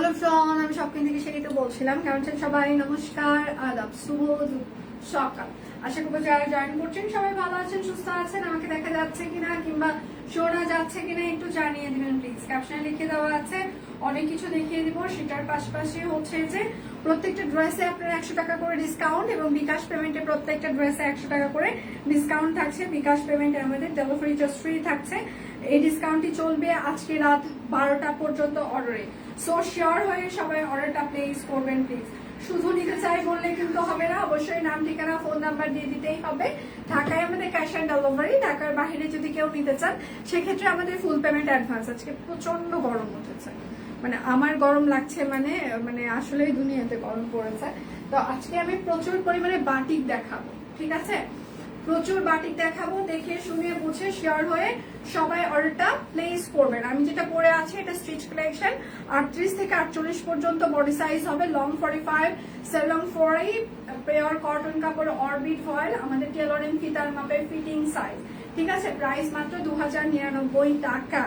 Hello ফ্রন, আমি shopping থেকে সেটাই বলছিলাম। কেমন আছেন সবাই? নমস্কার, আদাব, শুভ সকাল। আশা করবো যারা জয়েন করছেন সবাই ভালো আছেন, সুস্থ আছেন। আমাকে দেখা যাচ্ছে কিনা কিংবা শোনা যাচ্ছে কিনা একটু জানিয়ে দিবেন প্লিজ। ক্যাপশনে লিখে দেওয়া আছে, অনেক কিছু দেখিয়ে দিব। সেটার পাশাপাশি হচ্ছে যে প্রত্যেকটা ড্রেসে আপনার 100 টাকা করে ডিসকাউন্ট এবং বিকাশ পেমেন্টে প্রত্যেকটা ড্রেসে 100 টাকা করে ডিসকাউন্ট থাকছে। বিকাশ পেমেন্টে আমাদের ডেলিভারি চার্জ ফ্রি থাকছে। এই ডিসকাউন্টটি চলবে আজকে রাত 12টা পর্যন্ত অর্ডারে। সো শিওর হয়ে সবাই অর্ডারটা প্লেস করবেন প্লিজ। শুধু নিতে চাই বললে কিন্তু হবে না, অবশ্যই নাম ঠিকানা ফোন নাম্বার দিয়ে দিতেই হবে। ঢাকায় আমাদের ক্যাশ অন ডেলিভারি, ঢাকার বাইরে যদি কেউ নিতে চান সেক্ষেত্রে আমাদের ফুল পেমেন্ট অ্যাডভান্স। আজকে প্রচন্ড গরম উঠেছে, মানে আমার গরম লাগছে, মানে মানে আসলেই দুনিয়াতে গরম পড়েছে। তো আজকে আমি প্রচুর পরিমাণে বাটিক দেখাবো, ঠিক আছে? প্রচুর বাটিক দেখাবো, দেখে শুনে বুঝে শিওর হয়ে সবাই অর্ডারটা প্লেস করবেন। আমি যেটা পরে আছি এটা স্টিচ কালেকশন, 38 থেকে 48 পর্যন্ত বডি সাইজ হবে, লং 45, সেলং 40, পেয়ার কটন কাপড় অরবিট ফয়েল, আমাদের টেলরিং ফিতার মাপের ফিটিং সাইজ, ঠিক আছে? প্রাইস মাত্র 2099 টাকা।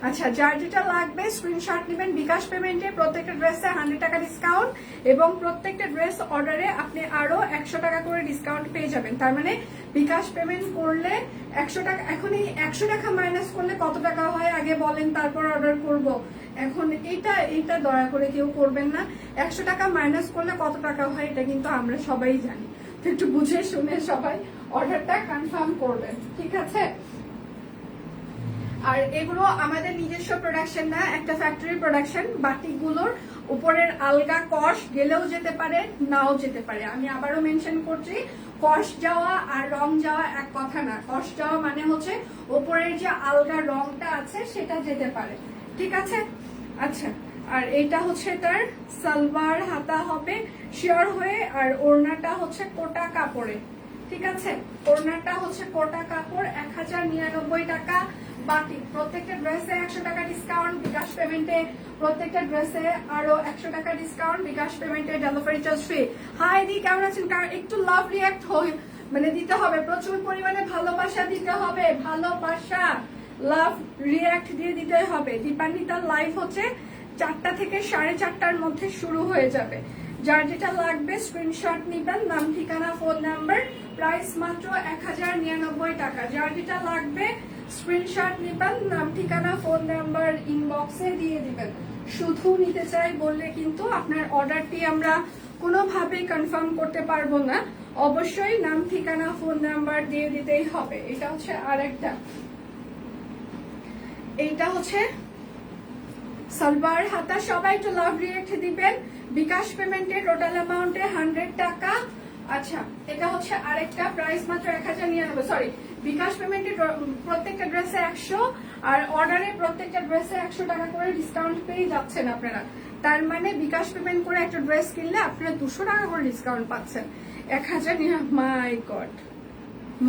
আচ্ছা, যার যেটা লাগবে স্ক্রিনশট নেবেন। বিকাশ পেমেন্টে প্রত্যেকটা ড্রেসে 100 টাকা ডিসকাউন্ট এবং প্রত্যেকটা ড্রেস অর্ডারে আপনি আরো 100 টাকা করে ডিসকাউন্ট পেয়ে যাবেন। তার মানে বিকাশ পেমেন্ট করলে 100 টাকা, এখন এই 100 টাকা মাইনাস করলে কত টাকা হয় আগে বলেন, তারপর অর্ডার করব। এখন এইটা দয়া করে কেউ করবেন না। 100 টাকা মাইনাস করলে কত টাকা হয় এটা কিন্তু আমরা সবাই জানি। তো একটু বুঝে শুনে সবাই অর্ডারটা কনফার্ম করবেন, ঠিক আছে? আর এগুলো আমাদের নিজস্ব প্রোডাকশন না, একটা ফ্যাক্টরি প্রোডাকশন। বাটিকগুলোর উপরের আলগা কষ গেলেও যেতে পারে, নাও যেতে পারে। আমি আবারও মেনশন করছি, কষ যাওয়া আর রং যাওয়া এক কথা না। কষ যাওয়া মানে হচ্ছে উপরের যে আলগা রংটা আছে সেটা যেতে পারে, ঠিক আছে? আচ্ছা, আর এইটা হচ্ছে তার সালোয়ার হাতা হবে শিওর হয়ে, আর ওড়নাটা হচ্ছে কোটা কাপড়ে, ঠিক আছে? ওড়নাটা হচ্ছে কোটা কাপড়, 1099 টাকা। বাকি প্রত্যেকটা ড্রেসে 100 টাকা ডিসকাউন্ট, বিকাশ পেমেন্টে প্রত্যেকটা ড্রেসে আরো 100 টাকা ডিসকাউন্ট, বিকাশ পেমেন্টে ডেলিভারি চার্জ ফ্রি। হাই দি, কেমন আছেন? একটু লাভ রিয়াক্ট মানে দিতে হবে, প্রচুর পরিমাণে ভালোবাসা দিতে হবে, ভালোবাসা লাভ রিয়াক্ট দিয়ে দিতে হবে। দীপান্বিতার লাইভ হচ্ছে 4টা থেকে 4:30টার মধ্যে শুরু হয়ে যাবে। যার যেটা লাগবে স্ক্রিনশট নিবেন, নাম ঠিকানা ফোন নাম্বার, প্রাইস মাত্র 1099 টাকা। যার যেটা লাগবে স্ক্রিনশট নিবেন, নাম ঠিকানা ফোন নাম্বার ইনবক্সে দিয়ে দিবেন। শুধু নিতে চাই বললে কিন্তু আপনার অর্ডারটি আমরা কোনোভাবেই কনফার্ম করতে পারবো না। অবশ্যই নাম ঠিকানা ফোন নাম্বার দিয়ে দিতেই হবে। এটা হচ্ছে আরেকটা, এইটা হচ্ছে সালোয়ার হাতা। সবাই একটু লাভ রিয়েক্ট দিবেন। বিকাশ পেমেন্টে টোটাল অ্যামাউন্টে 100 টাকা। আচ্ছা, এটা হচ্ছে আরেকটা, প্রাইস মাত্র 1099, সরি, বিকাশ পেমেন্টে প্রত্যেকটা ড্রেসে 100 আর অর্ডারে প্রত্যেকটা ড্রেসে 100 টাকা করে ডিসকাউন্ট পেয়ে যাচ্ছেন আপনারা। তার মানে বিকাশ পেমেন্ট করে একটা ড্রেস কিনলে আপনারা 200 টাকা করে ডিসকাউন্ট পাচ্ছেন। 1000, মাই গড,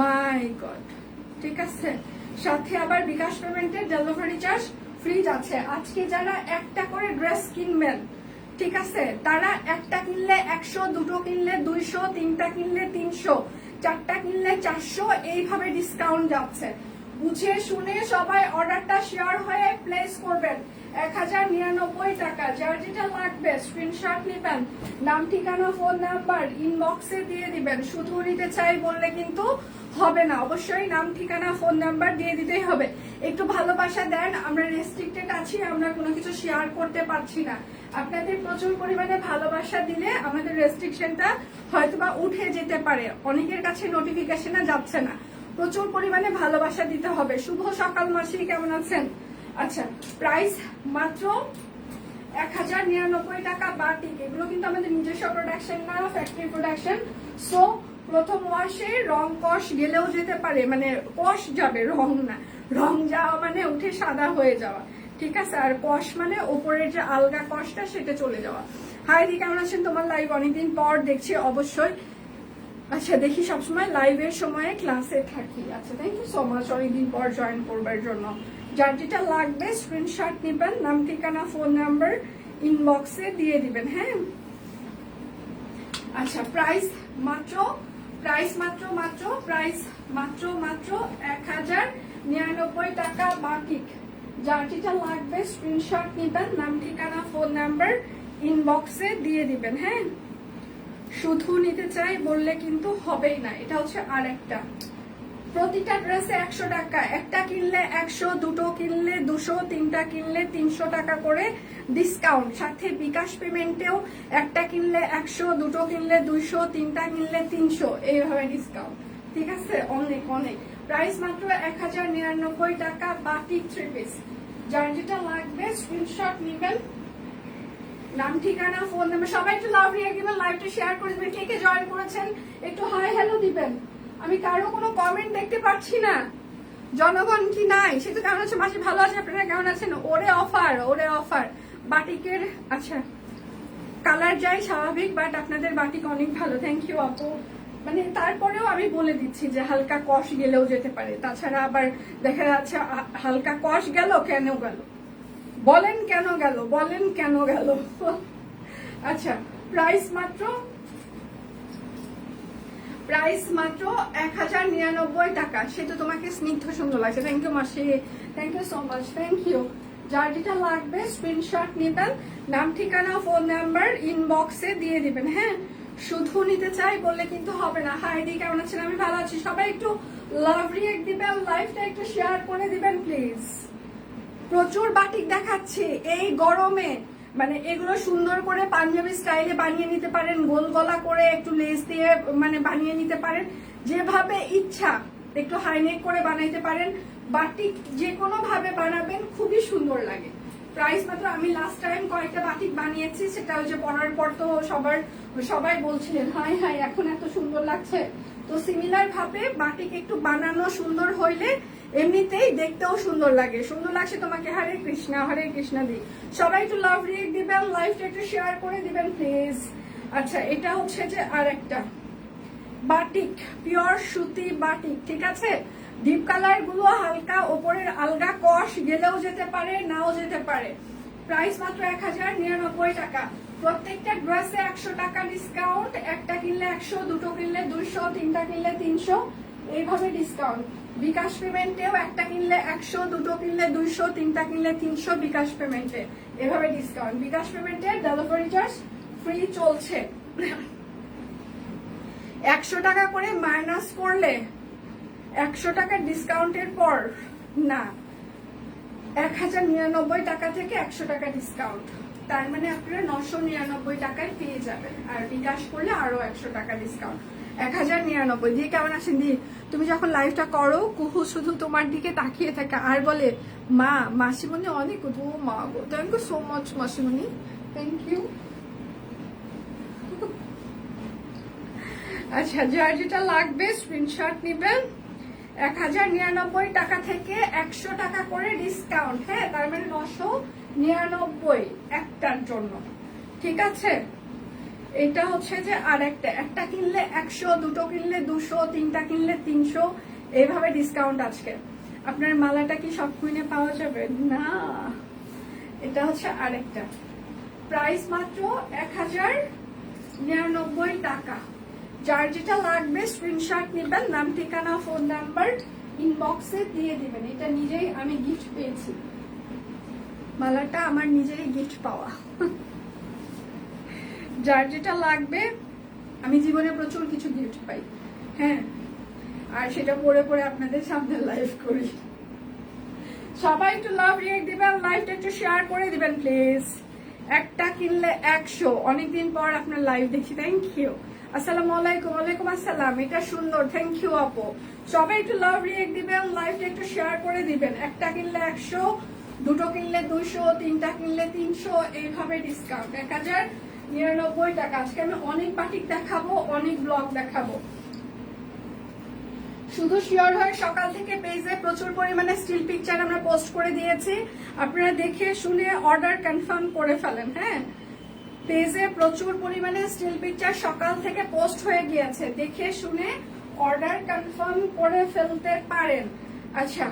মাই গড, ঠিক আছে? সাথে আবার বিকাশ পেমেন্টে ডেলিভারি চার্জ ফ্রি যাচ্ছে। আজকে যারা একটা করে ড্রেস কিনবেন, ঠিক আছে, তারা একটা কিনলে 100, দুটো কিনলে 200, তিনটা কিনলে 300, চারটা কিনলে 400, এইভাবে ডিসকাউন্ট যাচ্ছে। বুঝে শুনে সবাই অর্ডারটা শেয়ার হয়ে প্লেস করবেন। 1099 টাকা। যার যেটা লাগবে স্ক্রিনশট নেবেন, নাম ঠিকানা ফোন নাম্বার ইনবক্সে দিয়ে দিবেন। শুধু নিতে চাই বললে কিন্তু হবে না, অবশ্যই নাম ঠিকানা ফোন নাম্বার দিয়ে দিতেই হবে। একটু ভালোবাসা দেন, আমরা রেস্ট্রিক্টেড আছি, আমরা কোনো কিছু শেয়ার করতে পারছি না। আপনাদের প্রচুর পরিমাণে ভালোবাসা দিলে আমাদের রেস্ট্রিকশনটা হয়তোবা উঠে যেতে পারে, অনেকের কাছে নোটিফিকেশনে যাচ্ছে না। প্রচুর পরিমাণে ভালোবাসা দিতে হবে। শুভ সকাল মাসি, কেমন আছেন? আচ্ছা, প্রাইস মাত্র 1099 টাকা। বাটিক এগুলো কিন্তু আমাদের নিজস্ব প্রোডাকশন না, ফ্যাক্টরি প্রোডাকশন। সো প্রথম ওয়াশে রং কষ গেলেও যেতে পারে, মানে কষ যাবে, রং না। রং যাওয়া মানে উঠে সাদা হয়ে যাওয়া, ঠিক আছে? আর কষ মানে ওপরের যে আলগা কষটা সেটা চলে যাওয়া। হাই দি, কেমন আছেন? তোমার লাইভ অনেকদিন পর দেখছি অবশ্যই। আচ্ছা, দেখি সবসময় লাইভের সময়ে ক্লাসে থাকি। আচ্ছা, থ্যাংক ইউ সো মাচ অনেকদিন পর জয়েন করবার জন্য। যার যেটা লাগবে স্ক্রিনশট নেবেন, নাম ঠিকানা ফোন নাম্বার ইনবক্সে দিয়ে দিবেন। হ্যাঁ, আচ্ছা, প্রাইস মাত্র 1099 টাকা। বাটিক যার যেটা লাগবে স্ক্রিনশট নিবেন, নাম ঠিকানা ফোন নাম্বার ইনবক্সে দিয়ে দিবেন। হ্যাঁ, শুধু নিতে চাই বললে কিন্তু হবেই না। এটা হচ্ছে আরেকটা, প্রতিটা ড্রেসে 100 টাকা, একটা কিনলে 100, দুটো কিনলে 200, তিনটা কিনলে 300 টাকা করে ডিসকাউন্ট, সাথে বিকাশ পেমেন্টেও একটা কিনলে 100, দুটো কিনলে 200, তিনটা কিনলে 300, এইভাবে ডিসকাউন্ট। ঠিক আছে, অনেক অনেক। প্রাইস মাত্র 1099 টাকা, বাটিক 3 পিস। যার যেটা লাগবে স্ক্রিনশট নিবেন, নাম ঠিকানা ফোন নাম্বার। সবাই একটু লাভ রিয়াক্ট দিবেন, লাইভটা শেয়ার করে দিবেন। কে কে জয়েন করেছেন একটু হাই হ্যালো দিবেন। আমি কারো কোনো কমেন্ট দেখতে পাচ্ছি না। জনগণ কি নাই? সে তো কেমন আছে মাসি? ভালো আছে, আপনারা কেমন আছেন? ওরে অফার, ওরে অফার বাটিকের। আচ্ছা, কালার যাই স্বাভাবিক, বাট আপনাদের বাটিক অনেক ভালো। থ্যাংক ইউ আপু। মানে তারপরেও আমি বলে দিচ্ছি যে হালকা কষ গেলেও যেতে পারে। তাছাড়া আবার দেখা যাচ্ছে হালকা কষ গেল, কেন গেল বলেন, কেন গেল বলেন, কেন গেল? আচ্ছা, প্রাইস মাত্র 1099 টাকা। সে তো তোমাকে স্নিগ্ধ সুন্দর লাগছে। থ্যাংক ইউ মাসি, thank you so much, thank you. যার যেটা লাগবে স্ক্রিনশট নিবেন, নাম ঠিকানা ফোন নাম্বার ইনবক্সে দিয়ে দিবেন। হ্যাঁ, শুধু নিতে চাই বললে কিন্তু হবে না। হাই দি, কেমন আছেন? আমি ভালো আছি। সবাই একটু লাভ রিয়েক্ট দিবেন, লাইভটা একটু শেয়ার করে দিবেন প্লিজ। প্রচুর বাটিক দেখাচ্ছি এই গরমে। মানে এগুলো সুন্দর করে পাঞ্জাবি স্টাইলে বানিয়ে নিতে পারেন, গোল গলা করে একটু লেস দিয়ে মানে বানিয়ে নিতে পারেন, যেভাবে ইচ্ছা একটু হাইনেক করে বানাইতে পারেন। বাটিক যে কোনো ভাবে বানাবেন, খুবই সুন্দর লাগে। প্রাইস মাত্র, আমি লাস্ট টাইম কয়েকটা বাটিক বানিয়েছি, সেটা হচ্ছে পরার পর তো সবাই বলছিলেন হাই হাই এখন এত সুন্দর লাগছে। তো সিমিলার ভাবে বাটিক একটু বানানো সুন্দর হইলে এমনিতেই দেখতেও সুন্দর লাগে। সুন্দর লাগছে তোমাকে? হরে কৃষ্ণা, হরে কৃষ্ণা দি। সবাই একটু লাভ রিয়েক্ট দিবেন, লাইভটা একটু শেয়ার করে দিবেন প্লিজ। আচ্ছা, এটা হচ্ছে যে আরেকটা বাটিক, পিওর সুতি বাটিক। ঠিক আছে, ডিপ কালার গুলো হালকা, ওপরের আলগা কষ গেলেও যেতে পারে, নাও যেতে পারে। প্রাইস মাত্র 1099 টাকা। প্রত্যেকটা ড্রেসে 100 টাকা ডিসকাউন্ট, একটা কিনলে 100, দুটো কিনলে 200, তিনটা কিনলে 300, এইভাবে ডিসকাউন্ট। বিকাশ পেমেন্টেও একটা কিনলে 100, দুটো কিনলে 200, তিনটা কিনলে 300 বিকাশ পেমেন্টে এভাবে ডিসকাউন্ট। বিকাশ পেমেন্টে ডেলিভারি চার্জ ফ্রি চলছে। 100 টাকা করে মাইনাস করলে 100 টাকার ডিসকাউন্টের পর না, 1099 টাকা থেকে 100 টাকা ডিসকাউন্ট, তার মানে আপনারা 999 টাকায় পেয়ে যাবেন। আর বিকাশ করলে আরো 100 টাকা ডিসকাউন্ট, 1099 দিয়ে। কেমন আছেন দি? তুমি যখন লাইভটা করো, কুহু শুধু তোমার দিকে তাকিয়ে থাকে আর বলে মা, মাসিমণি অনেক গো মা গো। থ্যাংক ইউ সো মাচ মাসিমণি, থ্যাংক ইউ। আচ্ছা, যার যেটা লাগবে স্ক্রিনশট নিবেন। 1099 টাকা থেকে 100 টাকা করে ডিসকাউন্ট। হ্যাঁ, তার মানে 999 একটার জন্য। ঠিক আছে, এটা হচ্ছে যে আর একটা কিনলে 100, দুটো কিনলে 200, তিনটা কিনলে 300, এইভাবে ডিসকাউন্ট আজকে। আপনার মালাটা কি সব কুইনে পাওয়া যাবে না? এটা হচ্ছে আরেকটা, প্রাইস মাত্র 1099 টাকা। যার যেটা লাগবে স্ক্রিনশট নেবেন, নাম ঠিকানা ফোন নাম্বার ইনবক্সে দিয়ে দিবেন। এটা নিজেই আমি গিফট পেয়েছি, মালাটা আমার নিজেরই গিফট পাওয়া। যার যেটা লাগবে, আমি জীবনে প্রচুর কিছু গিফট পাই। হ্যাঁ, আর সেটা পরে পরে আপনাদের সামনে লাইভ করি। সবাই একটু লাভ রিয়েক্ট দিবেন, লাইভটা একটু শেয়ার করে দিবেন প্লিজ। একটা কিনলে 100, অনেকদিন পর আপনার লাইভ দেখি, থ্যাংক ইউ। আসসালামু আলাইকুম। ওয়ালাইকুম আসসালাম, এটা সুন্দর, থ্যাংক ইউ আপু। সবাই একটু লাভ রিয়েক্ট দিবেন, লাইভটা একটু শেয়ার করে দিবেন। একটা কিনলে 100, দুটো কিনলে 200, তিনটা কিনলে 300, এইভাবে ডিসকাউন্ট 1099 টাকা। আজকে আমি অনেক বাটিক দেখাবো, অনেক ব্লগ দেখাবো। শুধু শিওর হয়ে সকাল থেকে পেজে প্রচুর পরিমাণে স্টিল পিকচার আমরা পোস্ট করে দিয়েছি, আপনারা দেখে শুনে অর্ডার কনফার্ম করে ফেলেন। হ্যাঁ, পেজে প্রচুর পরিমাণে স্টিল পিকচার সকাল থেকে পোস্ট হয়ে গিয়েছে, দেখে শুনে অর্ডার কনফার্ম করে ফেলতে পারেন। আচ্ছা,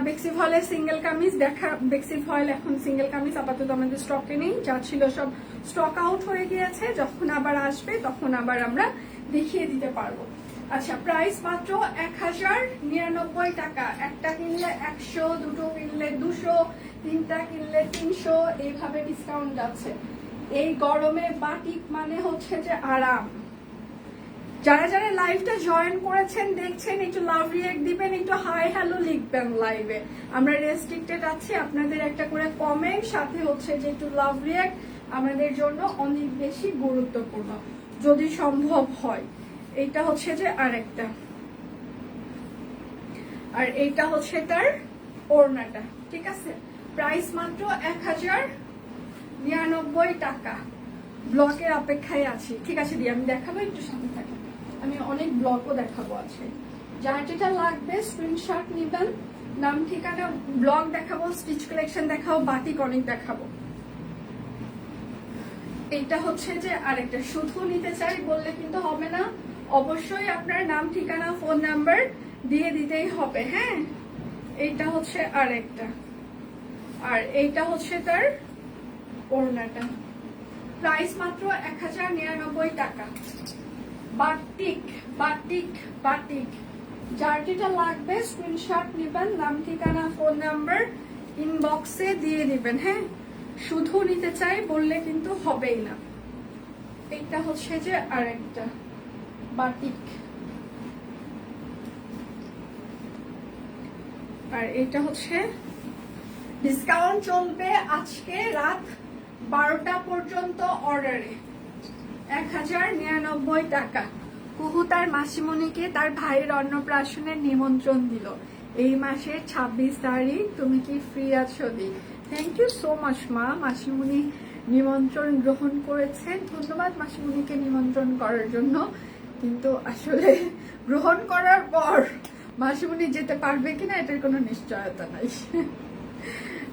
বেক্সি ফলে সিঙ্গেল কামিজ দেখা, বেক্সি ফয়েল এখন সিঙ্গেল কামিজ আপাতত আমাদের স্টকে নেই, যা ছিল সব স্টক আউট হয়ে গিয়েছে। যখন আবার আসবে তখন আবার আমরা দেখিয়ে দিতে পারবো। আচ্ছা, প্রাইস মাত্র 1099 টাকা। একটা কিনলে 100, দুটো কিনলে 200, তিনটা কিনলে 300, এইভাবে ডিসকাউন্ট যাচ্ছে। এই গরমে বাটিক মানে হচ্ছে যে আরাম। যারা যারা লাইভটা জয়েন করেছেন দেখছেন, একটু লাভ রিয়েক্ট দিবেন, একটু হাই হ্যালো লিখবেন লাইভে। আমরা রেস্ট্রিক্টেড আছি, আপনাদের একটা করে কমেন্ট সাথে হচ্ছে যে একটু লাভ রিয়েক্ট আমাদের জন্য অনেক বেশি গুরুত্বপূর্ণ যদি সম্ভব হয়। এইটা হচ্ছে যে আরেকটা, আর এইটা হচ্ছে তার ওড়নাটা, ঠিক আছে। প্রাইস মাত্র 1099 টাকা। ব্লকের অপেক্ষায় আছি, ঠিক আছে দিয়ে আমি দেখাবো, একটু সামনে থাকি, আমি অনেক ব্লকও দেখাবো আছে। যার যেটা লাগবে স্ক্রিনশট নিবেন, নাম ঠিকানা, ব্লগ দেখাবো, স্টিচ কালেকশন দেখাবো, বাটিক অনেক দেখাবো। এইটা হচ্ছে যে আরেকটা, শুধু নিতে চাই বললে কিন্তু হবে না, অবশ্যই আপনার নাম ঠিকানা ফোন নাম্বার দিয়ে দিতেই হবে, হ্যাঁ। এইটা হচ্ছে আরেকটা, আর এইটা হচ্ছে তার ওড়নাটা। প্রাইস মাত্র 1099 টাকা। বাটিক বাটিক বাটিক, যার যেটা লাগবে স্ক্রিনশট নেবেন, নাম ঠিকানা ফোন নাম্বার ইনবক্সে দিয়ে দিবেন, হ্যাঁ। শুধু নিতে চাই বললে কিন্তু হবেই না। এটা হচ্ছে যে আরেকটা বাটিক, আর এটা হচ্ছে ডিসকাউন্ট চলবে আজকে রাত 12টা পর্যন্ত অর্ডারে 1099 টাকা। কুহু তার মাসিমণিকে তার ভাইয়ের অন্নপ্রাশনের নিমন্ত্রণ দিল এই মাসের 26 তারিখ, তুমি কি ফ্রি আছো দি? থ্যাংক ইউ সো মাচ মা, মাসিমণি নিমন্ত্রণ গ্রহণ করেছেন, ধন্যবাদ মাসিমণিকে নিমন্ত্রণ করার জন্য। কিন্তু আসলে গ্রহণ করার পর মাসিমণি যেতে পারবে কিনা এটার কোনো নিশ্চয়তা নাই।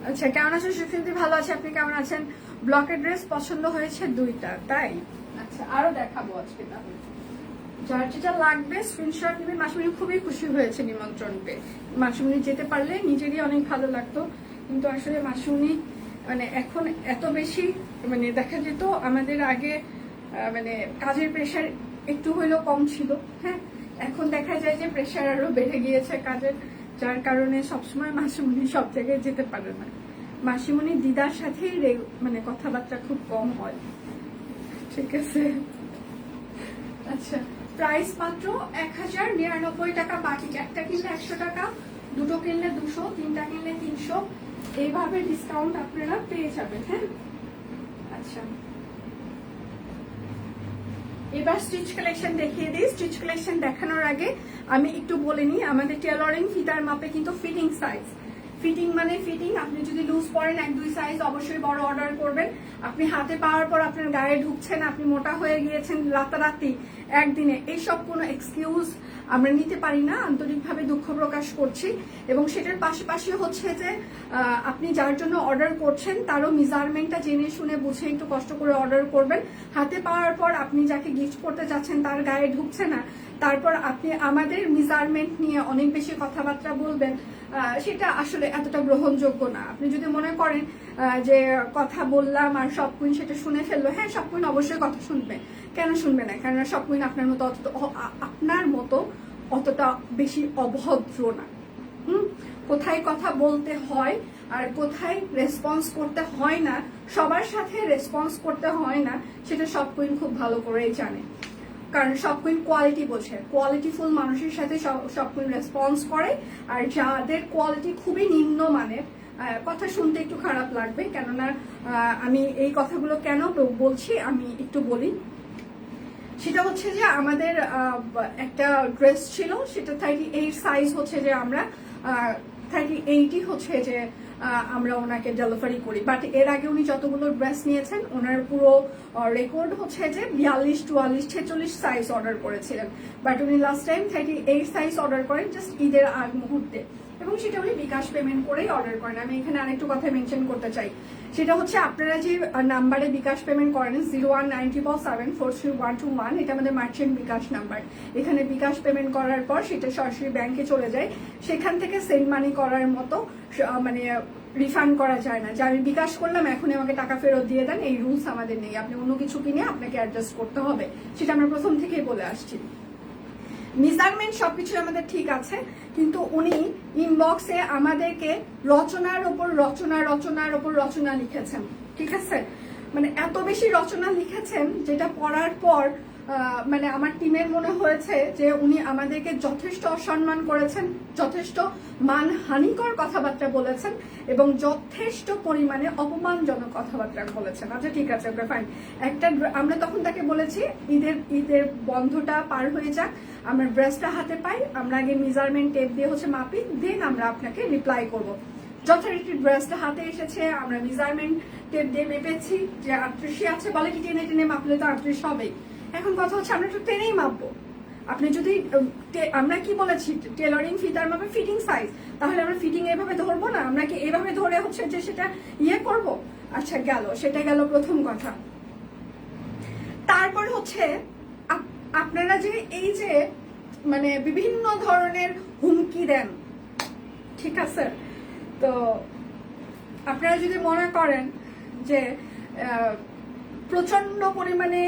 আচ্ছা, কেমন আছেন সুশীলদি? ভালো আছে, আপনি কেমন আছেন? ব্লকের ড্রেস পছন্দ হয়েছে দুইটা, তাই? আচ্ছা, আরো দেখাবো আজকে। তাহলে যার যেটা লাগবে স্ক্রিনশট নেবেন। মাসিমণি খুবই খুশি হয়েছে নিমন্ত্রণ পেয়ে। মাসিমণি যেতে পারলে নিজেরই অনেক ভালো লাগতো, কিন্তু আসলে মাসিমণি মানে এখন এত বেশি মানে দেখা যেত আমাদের আগে মানে কাজের প্রেশার একটু হইলেও কম ছিল, হ্যাঁ। এখন দেখা যায় যে প্রেশার আরো বেড়ে গিয়েছে কাজের, যার কারণে সবসময় মাসিমণি সব জায়গায় যেতে পারে না। মাসিমণি দিদার সাথেই মানে কথাবার্তা খুব কম হয়, ঠিক আছে। আচ্ছা, প্রাইস মাত্র 1099 টাকা। বাটিক একটা কিনলে 100 টাকা, দুটো কিনলে 200, তিনটা কিনলে 300, এইভাবে ডিসকাউন্ট আপনারা পেয়ে যাবেন, হ্যাঁ। আচ্ছা, এবার স্টিচ কালেকশন দেখিয়ে দিই। স্টিচ কালেকশন দেখানোর আগে আমি একটু বলে নিই, আমাদের টেলরিং ফিতার মাপে কিন্তু ফিটিং সাইজ, ফিটিং মানে ফিটিং। আপনি যদি লুজ পরেন 1-2 সাইজ অবশ্যই বড় অর্ডার করবেন। আপনি হাতে পাওয়ার পর আপনার গায়ে ঢুকছেন, আপনি মোটা হয়ে গিয়েছেন রাতারাতি একদিনে, এইসব কোনো এক্সকিউজ আমরা নিতে পারি না, আন্তরিকভাবে দুঃখ প্রকাশ করছি। এবং সেটার পাশাপাশি হচ্ছে যে আপনি যার জন্য অর্ডার করছেন তারও মেজারমেন্টটা জেনে শুনে বুঝে একটু কষ্ট করে অর্ডার করবেন। হাতে পাওয়ার পর আপনি যাকে গিফট করতে যাচ্ছেন তার গায়ে ঢুকছে না, তারপর আপনি আমাদের মেজারমেন্ট নিয়ে অনেক বেশি কথাবার্তা বলবেন, সেটা আসলে এতটা গ্রহণযোগ্য না। আপনি যদি মনে করেন যে কথা বললাম আর সব কুইন সেটা শুনে ফেললো, হ্যাঁ সব কুইন অবশ্যই কথা শুনবে, কেন শুনবে না? কেননা সব কুইন আপনার মতো অতটা বেশি অভদ্র না। কোথায় কথা বলতে হয় আর কোথায় রেসপন্স করতে হয় না, সবার সাথে রেসপন্স করতে হয় না, সেটা সব কুইন খুব ভালো করেই জানে। কারণ সব কুইন কোয়ালিটি বোঝে, কোয়ালিটিফুল মানুষের সাথে সব কুইন রেসপন্স করে। আর যাদের কোয়ালিটি খুবই নিম্ন মানের, কথা শুনতে একটু খারাপ লাগবে, কেননা আমি এই কথাগুলো কেন বলছি আমি একটু বলি। সেটা হচ্ছে যে আমাদের একটা ড্রেস ছিল, সেটা 38 সাইজ হচ্ছে যে আমরা 38ই হচ্ছে যে আমরা ওনাকে ডেলিভারি করি। বাট এর আগে উনি যতগুলো ড্রেস নিয়েছেন ওনার পুরো রেকর্ড হচ্ছে যে 42, 44, 46 সাইজ অর্ডার করেছিলেন। বাট উনি লাস্ট টাইম 38 সাইজ অর্ডার করেন জাস্ট ঈদের আগ মুহূর্তে, এবং সেটা উনি বিকাশ পেমেন্ট করেই অর্ডার করেন। আমি এখানে আরেকটু কথা মেনশন করতে চাই, সেটা হচ্ছে আপনারা যে নাম্বারে বিকাশ পেমেন্ট করেন 0194743121, এটা আমাদের মার্চেন্ট বিকাশ নাম্বার। এখানে বিকাশ পেমেন্ট করার পর সেটা সরাসরি ব্যাংকে চলে যায়, সেখান থেকে সেন্ড মানি করার মতো মানে রিফান্ড করা যায় না যে আমি বিকাশ করলাম এখনই আমাকে টাকা ফেরত দিয়ে দেন, এই রুলস আমাদের নেই। আপনি অন্য কিছু কিনে আপনাকে অ্যাডজাস্ট করতে হবে, সেটা আমরা প্রথম থেকেই বলে আসছি। মেজারমেন্ট সবকিছু আমাদের ঠিক আছে, কিন্তু উনি ইনবক্সে আমাদেরকে রচনার ওপর রচনা লিখেছেন। ঠিক আছে, মানে এত বেশি রচনা লিখেছেন যেটা পড়ার পর মানে আমার টিমের মনে হয়েছে যে উনি আমাদেরকে যথেষ্ট অসম্মান করেছেন, যথেষ্ট মানহানিকর কথাবার্তা বলেছেন এবং যথেষ্ট পরিমাণে অপমানজনক কথাবার্তা বলেছেন। আচ্ছা ঠিক আছে, ওকে ফাইন। আমরা তখন তাকে বলেছি ঈদের বন্ধটা পার হয়ে যাক, আমরা ড্রেসটা হাতে পাই, আমরা আগে মেজারমেন্ট টেপ দিয়ে মাপি, দেন আমরা আপনাকে রিপ্লাই করব। যথারীতি ড্রেসটা হাতে এসেছে, আমরা মেজারমেন্ট টেপ দিয়ে মেপেছি যে 38 আছে, বলে কি টেনে টেনে মাপলে তো 38 হবেই। এখন কথা হচ্ছে আমরা তো টেনেই মাপবো। আপনি যদি আমরা কি বলেছি টেলারিং ফিতার মাপে ফিটিং সাইজ, তাহলে আমরা ফিটিং এভাবে ধরবো না, আমরা কি এভাবে ধরে যে সেটা করব। আচ্ছা গেল, সেটা গেল প্রথম কথা। তারপর আপনারা যে এই যে মানে বিভিন্ন ধরনের হুমকি দেন, ঠিক আছে, তো আপনারা যদি মনে করেন যে প্রচন্ড পরিমাণে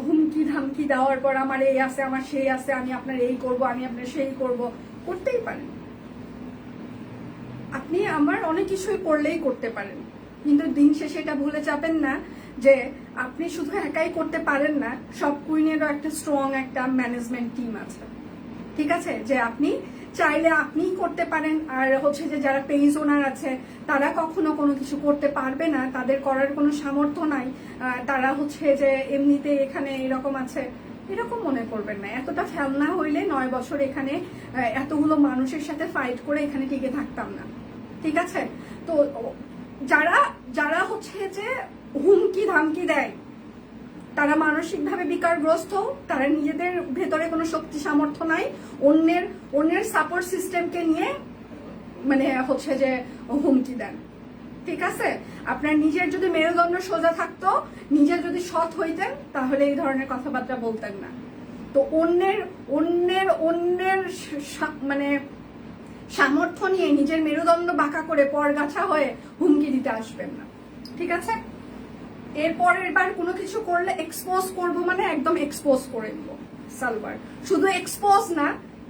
হুমকি ধামকি দেওয়ার পর আমার এই আছে, আমার সেই আছে, আমি আপনার এই করব, আমি আপনার সেই করব, করতেই পারেন। আপনি আমার অনেক কিছুই করলেই করতে পারেন, কিন্তু দিন শেষে এটা ভুলে যাবেন না যে আপনি শুধু একাই করতে পারেন না, সব কুইনেরও একটা স্ট্রং একটা ম্যানেজমেন্ট টিম আছে। ঠিক আছে, যে আপনি চাইলে আপনিই করতে পারেন, আর যে যারা পেজ ওনার আছে তারা কখনো কোনো কিছু করতে পারবে না, তাদের করার কোনো সামর্থ্য নাই, তারা যে এমনিতে এখানে এরকম আছে, এরকম মনে করবেন না। এতটা ফেলনা হইলে 9 বছর এখানে এতগুলো মানুষের সাথে ফাইট করে এখানে টিকে থাকতাম না। ঠিক আছে, তো যারা যারা যে হুমকি ধামকি দেয় তারা মানসিকভাবে বিকারগ্রস্ত, তারা নিজেদের ভেতরে কোনো শক্তি সামর্থ্য নাই, অন্যের সাপোর্ট সিস্টেমকে নিয়ে মানে যে হুমকি দেন। ঠিক আছে, আপনার নিজের যদি মেরুদণ্ড সোজা থাকতো, নিজের যদি সৎ হইতেন, তাহলে এই ধরনের কথাবার্তা বলতেন না। তো অন্যের মানে সামর্থ্য নিয়ে নিজের মেরুদণ্ড বাঁকা করে পরগাছা হয়ে হুমকি দিতে আসবেন না। ঠিক আছে, এরপরের বার কোনো কিছু করলে এক্সপোজ করব, মানে একদম এক্সপোজ করে দিব সালবার। শুধু এক্সপোজ না,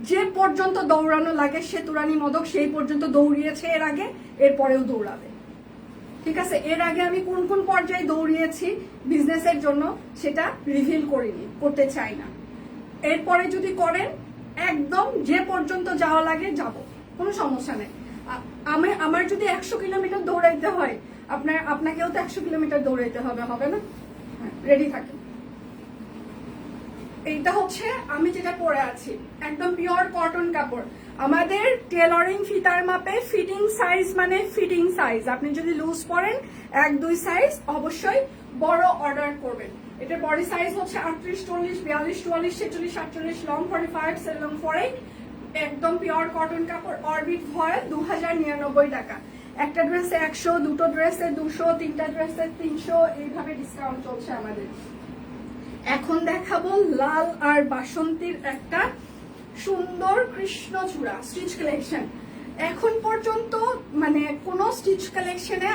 যে পর্যন্ত দৌড়ানো লাগে সে তুরানি মদক সেই পর্যন্ত দৌড়িয়েছে এর আগে, এরপরেও দৌড়াবে। ঠিক আছে, এর আগে আমি কোন কোন পর্যায়ে দৌড়িয়েছি বিজনেসের জন্য সেটা রিভিল করতে চাই না। এরপরে যদি করেন একদম যে পর্যন্ত যাওয়া লাগে যাব, কোনো সমস্যা নেই। আমার যদি 100 কিলোমিটার দৌড়াইতে হয়, আপনাকেও তো 100 কিলোমিটার দৌড়াইতে হবে না? রেডি থাকেন। এইটা আমি যেটা পরে আছি একদম পিওর কটন কাপড়। আমাদের টেলারিং ফিতার মাপে ফিটিং সাইজ মানে ফিটিং সাইজ। আপনি যদি লুজ পরেন 1-2 সাইজ অবশ্যই বড় অর্ডার করবেন। এটার বডি সাইজ 38, 40, 42, 44, 46, 48, লং 45, সেল লং 48, একদম পিওর কটন কাপড়। অরবিট ভয়েল 2099 টাকা। একটা ড্রেসে 100, দুটো ড্রেসে 200, তিনটা ড্রেসে 300, এইভাবে ডিসকাউন্ট চলছে আমাদের। এখন দেখাবো লাল আর বাসন্তীর একটা সুন্দর কৃষ্ণচূড়া স্টিচ কালেকশন। এখন পর্যন্ত মানে কোন স্টিচ কালেকশনে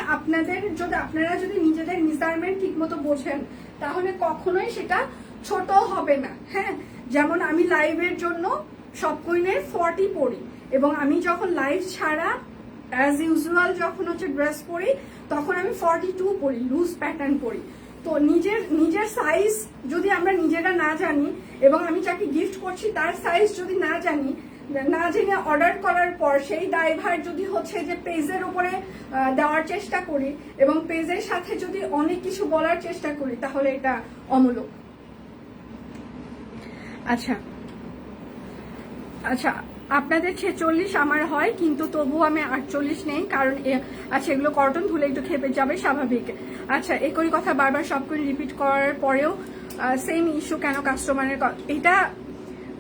আপনারা যদি নিজেদের মেজারমেন্ট ঠিক মতো বোঝেন তাহলে কখনোই সেটা ছোট হবে না। হ্যাঁ, যেমন আমি লাইভের জন্য সব কুইনের 40 পরি, এবং আমি যখন লাইভ ছাড়া অ্যাজ ইউজুয়াল যখন ড্রেস পরি তখন আমি 42 পরি, লুজ প্যাটার্ন পরি। তো নিজের সাইজ যদি আমরা নিজেরা না জানি, এবং আমি যাকে গিফট করছি তার সাইজ যদি না জেনে অর্ডার করার পর সেই দায়ভার যদি যে পেজের উপরে দেওয়ার চেষ্টা করি এবং পেজের সাথে যদি অনেক কিছু বলার চেষ্টা করি, তাহলে এটা অমূলক। আচ্ছা, আপনাদের 46 আমার হয়, কিন্তু তবুও আমি 48 নেই, কারণ এগুলো কটন, ধুলে একটু খেপে যাবে, স্বাভাবিক। আচ্ছা, একই কথা বারবার সব করে রিপিট করার পরেও সেম ইস্যু কেন কাস্টমারের? এটা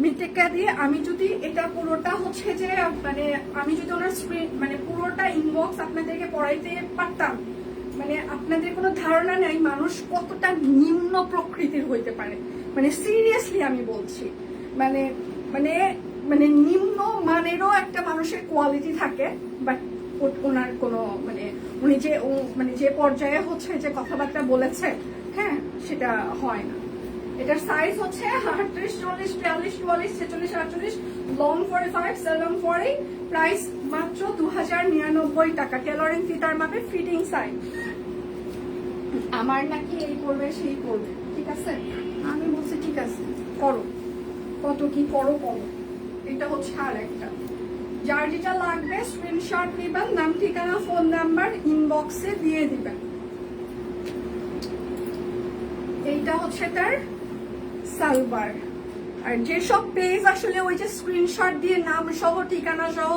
মিটেকা দিয়ে আমি যদি এটা পুরোটা যে মানে আমি যদি ওনার স্ক্রিন মানে পুরোটা ইনবক্স আপনাদেরকে পড়াইতে পারতাম, মানে আপনাদের কোনো ধারণা নেই মানুষ কতটা নিম্ন প্রকৃতির হইতে পারে। মানে সিরিয়াসলি আমি বলছি, মানে মানে মানে নিম্ন মানেরও একটা মানুষের কোয়ালিটি থাকে, বাট ওনার কোনো উনি যে পর্যায়ে যে কথাবার্তা বলেছে, হ্যাঁ, সেটা হয় না। এটার সাইজ হচ্ছে 38, 40, 42, 44, 46, 48, লং 45, লং 40, প্রাইস মাত্র 2099 টাকা। টেলরিং ফিতার মাপে ফিটিং সাইজ। আমার নাকি এই করবে সেই করবে, ঠিক আছে, আমি বলছি ঠিক আছে করো, কত কি করো করো। এটা হচ্ছে আর একটা, যার যেটা লাগবে স্ক্রিনশট নেবেন, নাম ঠিকানা ফোন নাম্বার ইনবক্সে দিয়ে দিবেন। এইটা হচ্ছে তার সালবার। আর যেসব পেজ আসলে ওই যে স্ক্রিনশট দিয়ে নাম সহ ঠিকানা সহ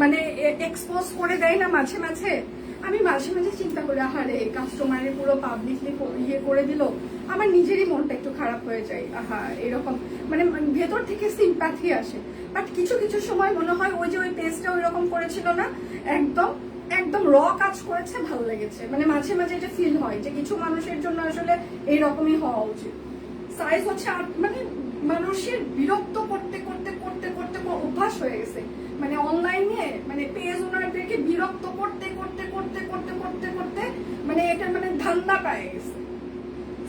মানে এক্সপোজ করে দেয় না মাঝে মাঝে, আমি মাঝে মাঝে চিন্তা করি আহারে কাস্টমারের পুরো পাবলিকলি ইয়ে করে দিল, আমার নিজেরই মনটা একটু খারাপ হয়ে যায়। আহা এরকম মানে ভেতর থেকে সিম্প্যাথি আসে, বাট কিছু কিছু সময় মনে হয় ওই যে ওই পেজটা ওই রকম করেছিল না, একদম একদম র কাজ করেছে, ভালো লেগেছে। মানে মাঝে মাঝে এটা ফিল হয় যে কিছু মানুষের জন্য আসলে এইরকমই হওয়া উচিত। সাইজ হচ্ছে মানে মানুষের বিরক্ত করতে করতে করতে করতে অভ্যাস হয়ে গেছে, মানে অনলাইনে মানে পেজ ওনারদেরকে বিরক্ত করতে করতে করতে করতে করতে করতে মানে এটা মানে ধান্দা পায়ে গেছে।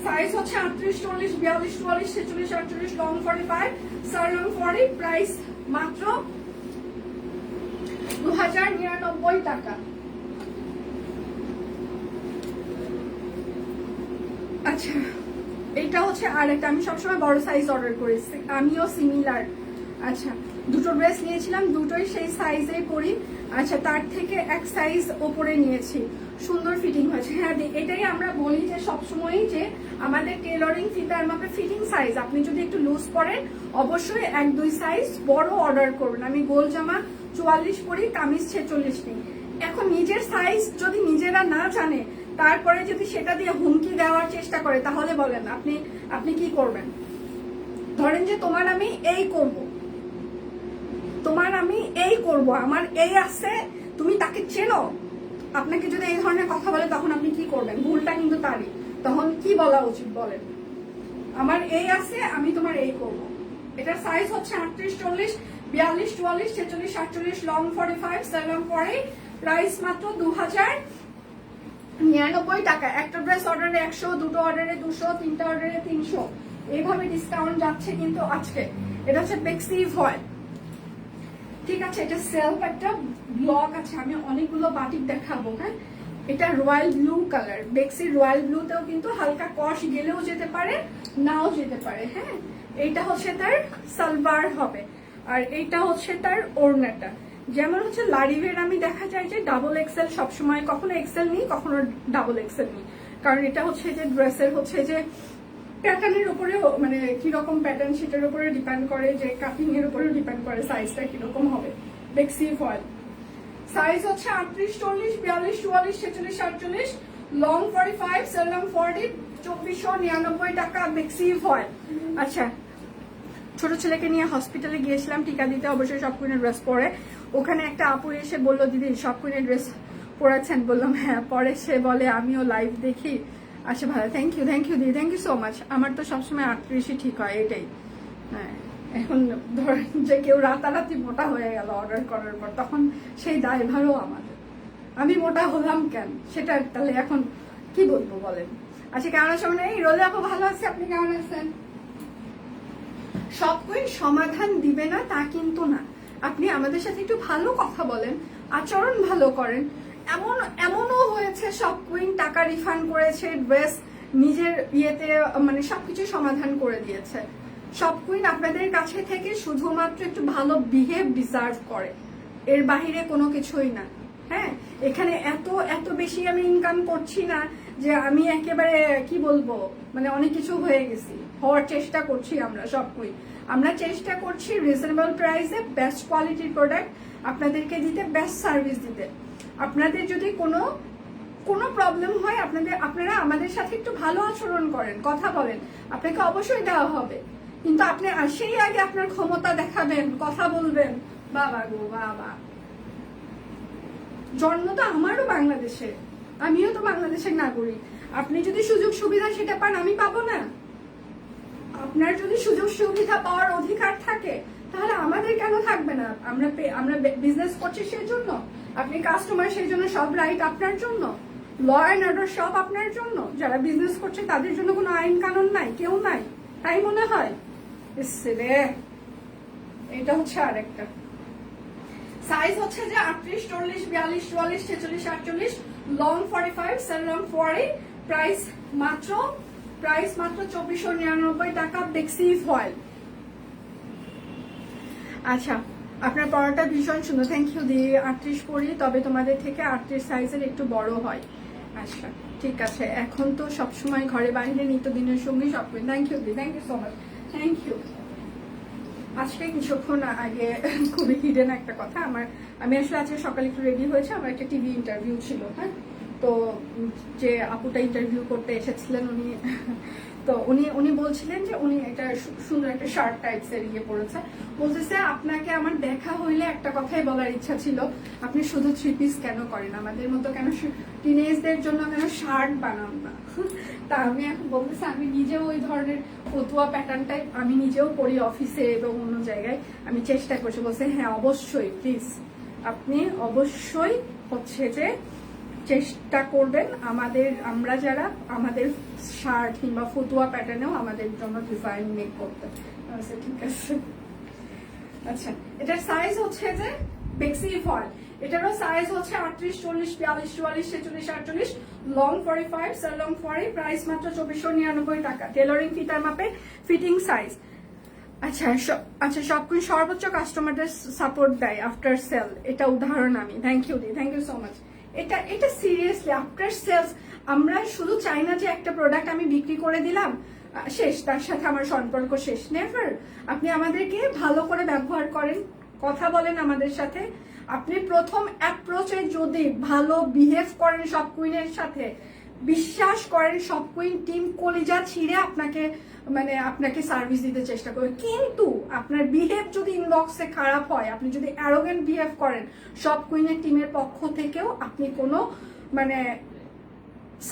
সাইজ হচ্ছে 38, 40, 42, 44, 46, 48, লং 45, লং 40, প্রাইস মাত্র 2099 টাকা। আচ্ছা এটা হচ্ছে আর একটা, আমি সবসময় বড় সাইজ অর্ডার করেছি, আমিও সিমিলার। আচ্ছা দুটো ড্রেস নিয়েছিলাম, দুটোই সেই সাইজেই পরি। আচ্ছা তার থেকে এক সাইজ ওপরে নিয়েছি, সুন্দর ফিটিং হয়েছে। হ্যাঁ এটাই আমরা বলি যে সবসময়ই যে আমাদের টেলরিং ফিতার মাপে ফিটিং সাইজ, আপনি যদি একটু লুজ পরেন অবশ্যই 1-2 সাইজ বড় অর্ডার করবেন। আমি গোল জামা 44 পরি, কামিজ 46 নিই। এখন নিজের সাইজ যদি নিজেরা না জানে, তারপরে যদি সেটা দিয়ে হুমকি দেওয়ার চেষ্টা করে, তাহলে বলেন আপনি কি করবেন? ধরেন যে তোমার আমি এই করব, আমার এই আছে, তুমি তাকে চেনো, আপনাকে যদি এই ধরনের কথা বলে তখন আপনি কি করবেন? ভুলটা কিন্তু তারই, তখন কি বলা উচিত বলেন? আমার এই আছে, আমি তোমার এই করব। এটার সাইজ হচ্ছে 38, 40, 42, 44, 46, 48, লং 45, লং 40, প্রাইস মাত্র 2099 টাকা। একটা ড্রেস অর্ডারে 100, দুটো অর্ডারে 200, তিনটা অর্ডারে 300, এইভাবে ডিসকাউন্ট যাচ্ছে কিন্তু আজকে। এটা হচ্ছে বেক্সি ভয়েল, ঠিক আছে। এটা সেলফ একটা ব্লক আছে, আমি অনেকগুলো বাটিক দেখাবো। হ্যাঁ এটা রয়্যাল ব্লু কালার, বেক্সির রয়্যাল ব্লুতেও কিন্তু হালকা কষ গেলেও যেতে পারে, নাও যেতে পারে। হ্যাঁ এইটা হচ্ছে তার সালবার হবে, আর এইটা হচ্ছে তার ওড়নাটা। যেমন হচ্ছে লারিভের আমি দেখা যায় যে ডাবল এক্সেল সবসময়, কখনো এক্সেল নিই কখনো ডাবল এক্সেল নিই, কারণ এটা হচ্ছে যে ড্রেসের হচ্ছে যে প্যাটার্নের উপরেও মানে কিরকম প্যাটার্ন সেটার উপরে ডিপেন্ড করে, যে কাটিং এর উপরেও ডিপেন্ড করে সাইজটা কিরকম হবে। বেক্সি ফয়েল সাইজ হচ্ছে 38, 40, 42, 44, 46, 48, লং 45, লং 40, 2499 টাকা বেক্সি ফয়েল। আচ্ছা ছোট ছেলেকে নিয়ে হসপিটালে গিয়েছিলাম টিকা দিতে, অবশ্যই সব কুইনের ড্রেস পরে। ওখানে একটা আপু এসে বললো দিদি সব কুইনের ড্রেস পরেছেন? বললাম হ্যাঁ। পরে সে বলে আমিও লাইভ দেখি। আচ্ছা ভালো, থ্যাংক ইউ দিদি, থ্যাংক ইউ সো মাচ। আমার তো সবসময় 38ই ঠিক হয়, এটাই। হ্যাঁ এখন ধরেন যে কেউ রাতারাতি মোটা হয়ে গেল অর্ডার করার পর, তখন সেই দায়ভারও আমাদের। আমি মোটা হলাম কেন সেটা তাহলে এখন কি বলবো বলেন? আচ্ছা কেমন আছেন? এই রোলে আপু ভালো আছে, আপনি কেমন আছেন? সব কুইন সমাধান দিবে না তা কিন্তু না, আপনি আমাদের সাথে একটু ভালো কথা বলেন, আচরণ ভালো করেন। এমনও হয়েছে সব কুইন টাকা রিফান্ড করেছে, ড্রেস নিজের ইয়েতে মানে সবকিছু সমাধান করে দিয়েছে। সব কুইন আপনাদের কাছে থেকে শুধুমাত্র একটু ভালো বিহেভ ডিজার্ভ করে, এর বাহিরে কোনো কিছুই না। হ্যাঁ এখানে এত বেশি আমি ইনকাম করছি না যে আমি একেবারে কি বলবো মানে অনেক কিছু হয়ে গেছি, হওয়ার চেষ্টা করছি আমরা সব কুইন। আমরা চেষ্টা করছি রিজনেবল প্রাইসে বেস্ট কোয়ালিটির প্রোডাক্ট আপনাদেরকে দিতে, বেস্ট সার্ভিস দিতে। আপনাদের যদি কোনো প্রবলেম হয় আপনারা আমাদের সাথে একটু ভালো আচরণ করেন, কথা বলেন, আপনাকে অবশ্যই দেওয়া হবে। কিন্তু আপনি সেই আগে আপনার ক্ষমতা দেখাবেন, কথা বলবেন, বাবা গো বাবা। জন্ম তো আমারও বাংলাদেশে, আমিও তো বাংলাদেশের নাগরিক। আপনি যদি সুযোগ সুবিধা সেটা পান, আমি পাবো না? আপনার যদি সুযোগ সুবিধা পাওয়ার অধিকার থাকে তাহলে আমাদের কেন থাকবে না? আমরা বিজনেস করছি সেই জন্য, আপনি কাস্টমার সেই জন্য, সব রাইট আপনার জন্য, ল অ্যান্ড অর্ডার সব আপনার জন্য। যারা বিজনেস করছে তাদের জন্য কোনো আইন কানুন নাই, কেউ নাই। তাই মনে হয়। রে এটা হচ্ছে আরেকটা সাইজ হচ্ছে যে 38, 40, 42, 44, 46, 48, লং 45, সেল লং 40, প্রাইস মাত্র 2499 টাকা, বেক্সি ফয়েল। আচ্ছা, আপনার পরাটা ভীষণ সুন্দর, থ্যাংক ইউ দি। 38 পরি, তবে তোমাদের থেকে 38 সাইজের একটু বড় হয়। আচ্ছা ঠিক আছে, এখন তো সবসময় ঘরে বাইরে নিত্যদিনের সঙ্গে সব। থ্যাংক ইউ দি, thank you so much, thank you. আজকে কিছুক্ষণ আগে খুবই হিডেন একটা কথা, আমি আসলে আজকে সকালে একটু রেডি হয়েছে, আমার একটা টিভি ইন্টারভিউ ছিল। হ্যাঁ, তো যে আপুটা ইন্টারভিউ করতে এসেছিলেন উনি বলছিলেন যে উনি একটা সুন্দর একটা শার্ট টাইপসের পরেছে। বলতেছে আপনাকে আমার দেখা হইলে একটা কথাই বলার ইচ্ছা ছিল, আপনি শুধু 3 পিস কেন করেন, আমাদের মতো কেন টিনেজদের জন্য কেন শার্ট বানান না। তা আমি এখন বলতেছি আমি নিজেও ওই ধরনের ফতুয়া প্যাটার্নটাই আমি নিজেও পরি অফিসে এবং অন্য জায়গায়, আমি চেষ্টা করছি। বলছে হ্যাঁ অবশ্যই প্লিজ, আপনি অবশ্যই হচ্ছে যে চেষ্টা করবেন আমরা যারা আমাদের শার্ট কিংবা ফতুয়া প্যাটার্নেও আমাদের জন্য ডিজাইন মেক করতে। ঠিক আছে। আচ্ছা, এটার সাইজ হচ্ছে যে বেক্সি ফয়েল, এটারও সাইজ হচ্ছে 38, 40, 42, 44, 46, 48, লং 45, সেল লং 40, প্রাইস মাত্র 2499 টাকা, টেলরিং ফিতার মাপে ফিটিং সাইজ। আচ্ছা সবকিছু সর্বোচ্চ কাস্টমারদের সাপোর্ট দেয় আফটার সেল, এটা উদাহরণ আমি। থ্যাংক ইউ দি, থ্যাংক ইউ সো মাচ। এটা সিরিয়াসলি আফটার সেলস, আমরা শুধু চাই না যে একটা প্রোডাক্ট আমি বিক্রি করে দিলাম শেষ, তার সাথে আমার সম্পর্ক শেষ। নেভার। আপনি আমাদেরকে ভালো করে ব্যবহার করেন, কথা বলেন আমাদের সাথে, আপনি প্রথম অ্যাপ্রোচে যদি ভালো বিহেভ করেন সব কুইনের সাথে, বিশ্বাস করেন সব কুইন টিম কলিজা ছিঁড়ে আপনাকে সার্ভিস দিতে চেষ্টা করবে। কিন্তু আপনার বিহেভ যদি ইনবক্সে খারাপ হয়, আপনি যদি অ্যারোগেন্ট বিহেভ করেন, সব কুইনের টিমের পক্ষ থেকেও আপনি কোনো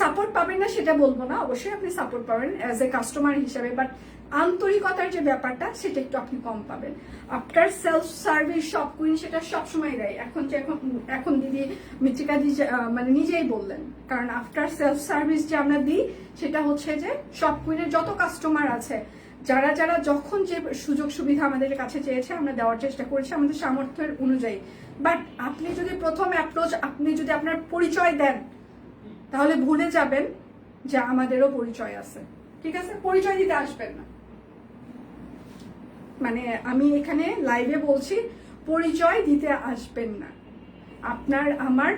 সাপোর্ট পাবেন না, সেটা বলবো না, অবশ্যই আপনি সাপোর্ট পাবেন অ্যাজ এ কাস্টমার হিসাবে, বাট আন্তরিকতার যে ব্যাপারটা সেটা একটু আপনি কম পাবেন। আফটার সেলফ সার্ভিস সব কুইন সেটা সবসময় দেয়। এখন দিদি মিত্রিকা দি নিজেই বললেন, কারণ আফটার সেলফ সার্ভিস যে আমরা দিই সেটা হচ্ছে যে সব কুইনের যত কাস্টমার আছে যারা যখন যে সুযোগ সুবিধা আমাদের কাছে চেয়েছে আমরা দেওয়ার চেষ্টা করেছি আমাদের সামর্থ্যের অনুযায়ী। বাট আপনি যদি প্রথম অ্যাপ্রোচ, আপনি যদি আপনার পরিচয় দেন, তাহলে ভুলে যাবেন যে আমাদেরও পরিচয় আছে। ঠিক আছে, পরিচয় দিতে আসবেন না। আমি এখানে লাইভে বলছি, পরিচয় দিতে আসবেন না। আপনার আমার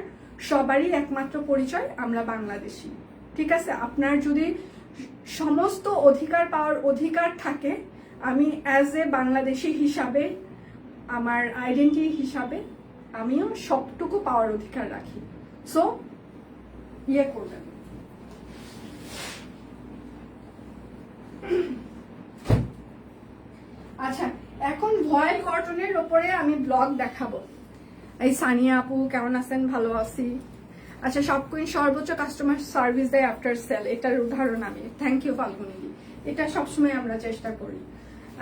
সবারই একমাত্র পরিচয় আমরা বাংলাদেশি। ঠিক আছে, আপনার যদি সমস্ত অধিকার পাওয়ার অধিকার থাকে, আমি অ্যাজ এ বাংলাদেশি হিসাবে, আমার আইডেন্টিটি হিসাবে আমিও সবটুকু পাওয়ার অধিকার রাখি। সো করবেন। আচ্ছা, এখন ভয়েল কটনের ওপরে আমি ব্লগ দেখাবো। এই সানিয়া আপু কেমন আছেন? ভালো আছি। আচ্ছা, সব কুইন সর্বোচ্চ কাস্টমার সার্ভিস দেয় আফটার সেল, এটার উদাহরণ আমি। থ্যাংক ইউ ফাল্গুনি, এটা সবসময় আমরা চেষ্টা করি।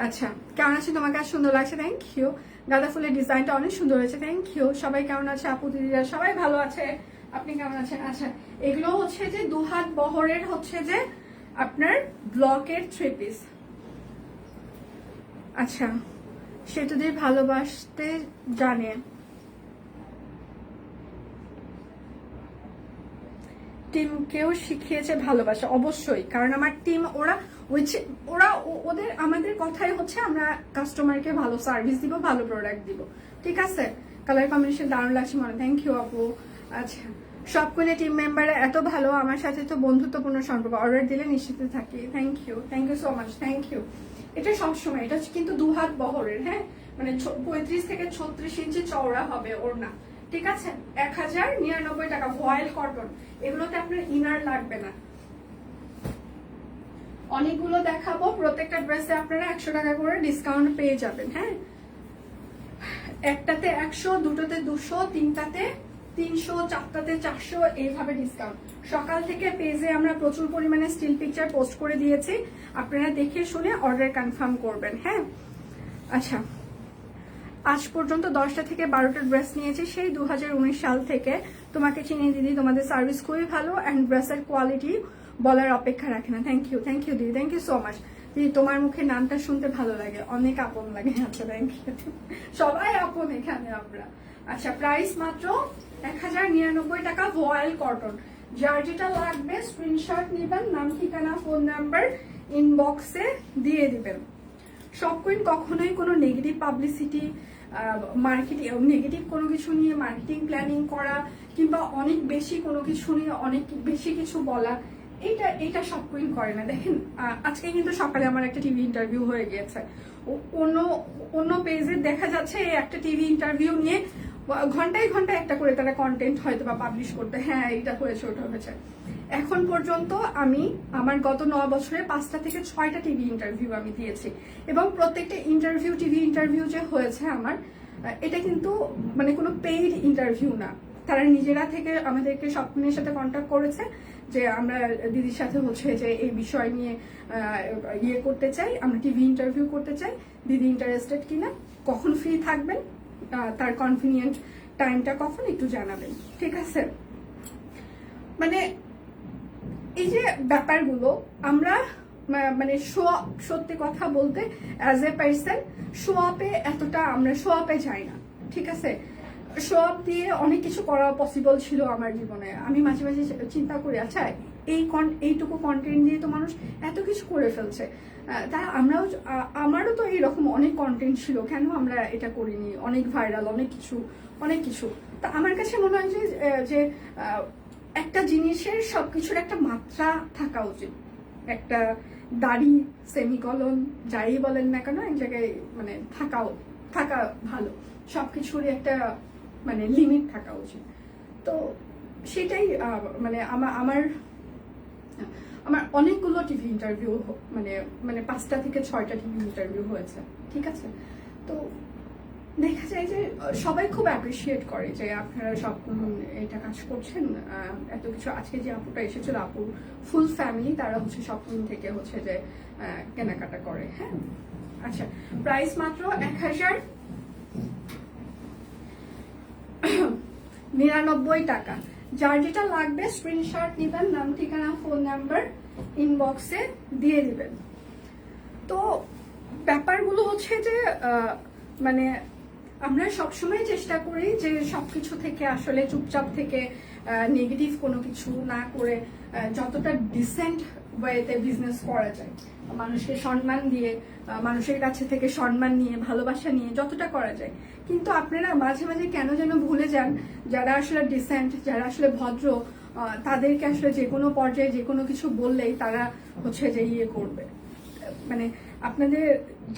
আচ্ছা, কেমন আছে? তোমাকে আর সুন্দর লাগছে, থ্যাংক ইউ। গাঁদা ফুলের ডিজাইনটা অনেক সুন্দর হয়েছে, থ্যাংক ইউ। সবাই কেমন আছে? আপু দিদিরা সবাই ভালো আছে, আপনি কেমন আছেন? আচ্ছা, এগুলো হচ্ছে যে 2 হাত বহরের হচ্ছে যে আপনার ব্লকের 3 পিস। আচ্ছা, সে যদি ভালোবাসতে জানে, টিমকেও শিখিয়েছে ভালোবাসা, অবশ্যই। কারণ আমার টিম আমাদের কথাই হচ্ছে আমরা কাস্টমারকে ভালো সার্ভিস দিব, ভালো প্রোডাক্ট দিব। ঠিক আছে, কালার কম্বিনেশন দারুণ লাগছে মনে, থ্যাংক ইউ আপু। আচ্ছা, সব কোনো টিম মেম্বাররা এত ভালো, আমার সাথে তো বন্ধুত্বপূর্ণ সম্পর্ক, অর্ডার দিলে নিশ্চিত থাকি। Thank you so much, thank you. এটা সবসময়, এটা কিন্তু 2 হাত বহরের, হ্যাঁ, 35 থেকে 36 ইঞ্চি চওড়া হবে ওড়না। ঠিক আছে, 1099 টাকা, ভয়েল কটন। এগুলোতে আপনার ইনার লাগবে না। অনেকগুলো দেখাবো, প্রত্যেকটা ড্রেসে আপনারা 100 টাকা করে ডিসকাউন্ট পেয়ে যাবেন। হ্যাঁ, একটাতে 100, দুটোতে 200, তিনটাতে 300, চারটাতে 400, এইভাবে ডিসকাউন্ট। সকাল থেকে পেজে আমরা প্রচুর পরিমাণে স্টিল পিকচার পোস্ট করে দিয়েছি, আপনারা দেখে শুনে অর্ডার কনফার্ম করবেন। হ্যাঁ, আচ্ছা, আজ পর্যন্ত 10টা থেকে 12টা ড্রেস নিয়েছি সেই 2019 সাল থেকে। তোমাকে চিনি দিদি, তোমাদের সার্ভিস খুবই ভালো অ্যান্ড ড্রেসের কোয়ালিটি বলার অপেক্ষা রাখে না। থ্যাংক ইউ দিদি, থ্যাংক ইউ সো মাচ। দিদি তোমার মুখে নামটা শুনতে ভালো লাগে, অনেক আপন লাগে। আচ্ছা থ্যাংক ইউ, সবাই আপন এখানে আমরা। আচ্ছা প্রাইস মাত্র 1099 টাকা, ভয়েল কটন। যার যেটা লাগবে স্ক্রিনশট নেবেন, নাম ঠিকানা ফোন নাম্বার ইনবক্সে দিয়ে দিবেন। শপ কুইন কখনোই কোনো নেগেটিভ পাবলিসিটি, মার্কেটিং, নেগেটিভ কোনো কিছু নিয়ে মার্কেটিং প্ল্যানিং করা কিংবা অনেক বেশি কোনো কিছু নিয়ে অনেক বেশি কিছু বলা, এটা শপ কুইন করে না। দেখেন আজকে কিন্তু সকালে আমার একটা টিভি ইন্টারভিউ হয়ে গিয়েছে, অন্য পেজে দেখা যাচ্ছে একটা টিভি ইন্টারভিউ নিয়ে ঘন্টায় ঘন্টায় একটা করে তারা কন্টেন্ট হয়তো বা পাবলিশ করতে, হ্যাঁ এটা হয়েছে ওটা হয়েছে। এখন পর্যন্ত আমি আমার গত 9 বছরে 5টা থেকে 6টা টিভি ইন্টারভিউ আমি দিয়েছি, এবং প্রত্যেকটা টিভি ইন্টারভিউ যে হয়েছে আমার, এটা কিন্তু মানে কোনো পেইড ইন্টারভিউ না। তারা নিজেরা থেকে আমাদেরকে স্বপ্নের সাথে কন্ট্যাক্ট করেছে যে আমরা দিদির সাথে হচ্ছে যে এই বিষয় নিয়ে ইয়ে করতে চাই, আমরা টিভি ইন্টারভিউ করতে চাই, দিদি ইন্টারেস্টেড কিনা, কখন ফ্রি থাকবেন, তার কনভিনিয়েন্ট টাইমটা কখন একটু জানাবেন, ঠিক আছে। মানে এই যে ব্যাপারগুলো আমরা মানে সত্যি কথা বলতে অ্যাজ এ পার্সন শো আপে এতটা আমরা শো আপে যাই না, ঠিক আছে। শো আপ দিয়ে অনেক কিছু করা পসিবল ছিল আমার জীবনে। আমি মাঝে মাঝে চিন্তা করি, আচ্ছা এইটুকু কন্টেন্ট দিয়ে তো মানুষ এত কিছু করে ফেলছে, তা আমারও তো এইরকম অনেক কন্টেন্ট ছিল, কেন আমরা এটা করিনি, অনেক ভাইরাল অনেক কিছু। তা আমার কাছে মনে হয় যে একটা জিনিসের সবকিছুর একটা মাত্রা থাকা উচিত। একটা দাড়ি, সেমিকলন, যাই বলেন না কেন, এক জায়গায় মানে থাকা ভালো, সবকিছুরই একটা মানে লিমিট থাকা উচিত। তো সেটাই মানে আমার অনেকগুলো টিভি ইন্টারভিউ মানে 5টা থেকে 6টা টিভি ইন্টারভিউ হয়েছে, ঠিক আছে। তো দেখা যায় যে সবাই খুব অ্যাপ্রিসিয়েট করে যে আপনারা সব এটা কাজ করছেন, এত কিছু। আজকে যে আপুটা এসেছিল, আপুর ফুল ফ্যামিলি তারা হচ্ছে স্বপ্ন থেকে হচ্ছে যে কেনাকাটা করে, হ্যাঁ। আচ্ছা প্রাইস মাত্র 1099 টাকা। যার যেটা লাগবে স্ক্রিনশট নেবেন, নাম ঠিকানা ফোন নাম্বার ইনবক্সে দিয়ে দিবেন। তো ব্যাপারগুলো হচ্ছে যে মানে আমরা সবসময় চেষ্টা করি যে সবকিছু থেকে আসলে চুপচাপ থেকে নেগেটিভ কোনো কিছু না করে যতটা ডিসেন্ট ওয়েতে বিজনেস করা যায়, মানুষকে সম্মান দিয়ে, মানুষের কাছে থেকে সম্মান নিয়ে, ভালোবাসা নিয়ে যতটা করা যায়। কিন্তু আপনারা মাঝে মাঝে কেন যেন ভুলে যান, যারা আসলে ডিসেন্ট, যারা আসলে ভদ্র, তাদেরকে আসলে যে কোনো পর্যায়ে যে কোনো কিছু বললেই তারা হচ্ছে যে ইয়ে করবে। মানে আপনাদের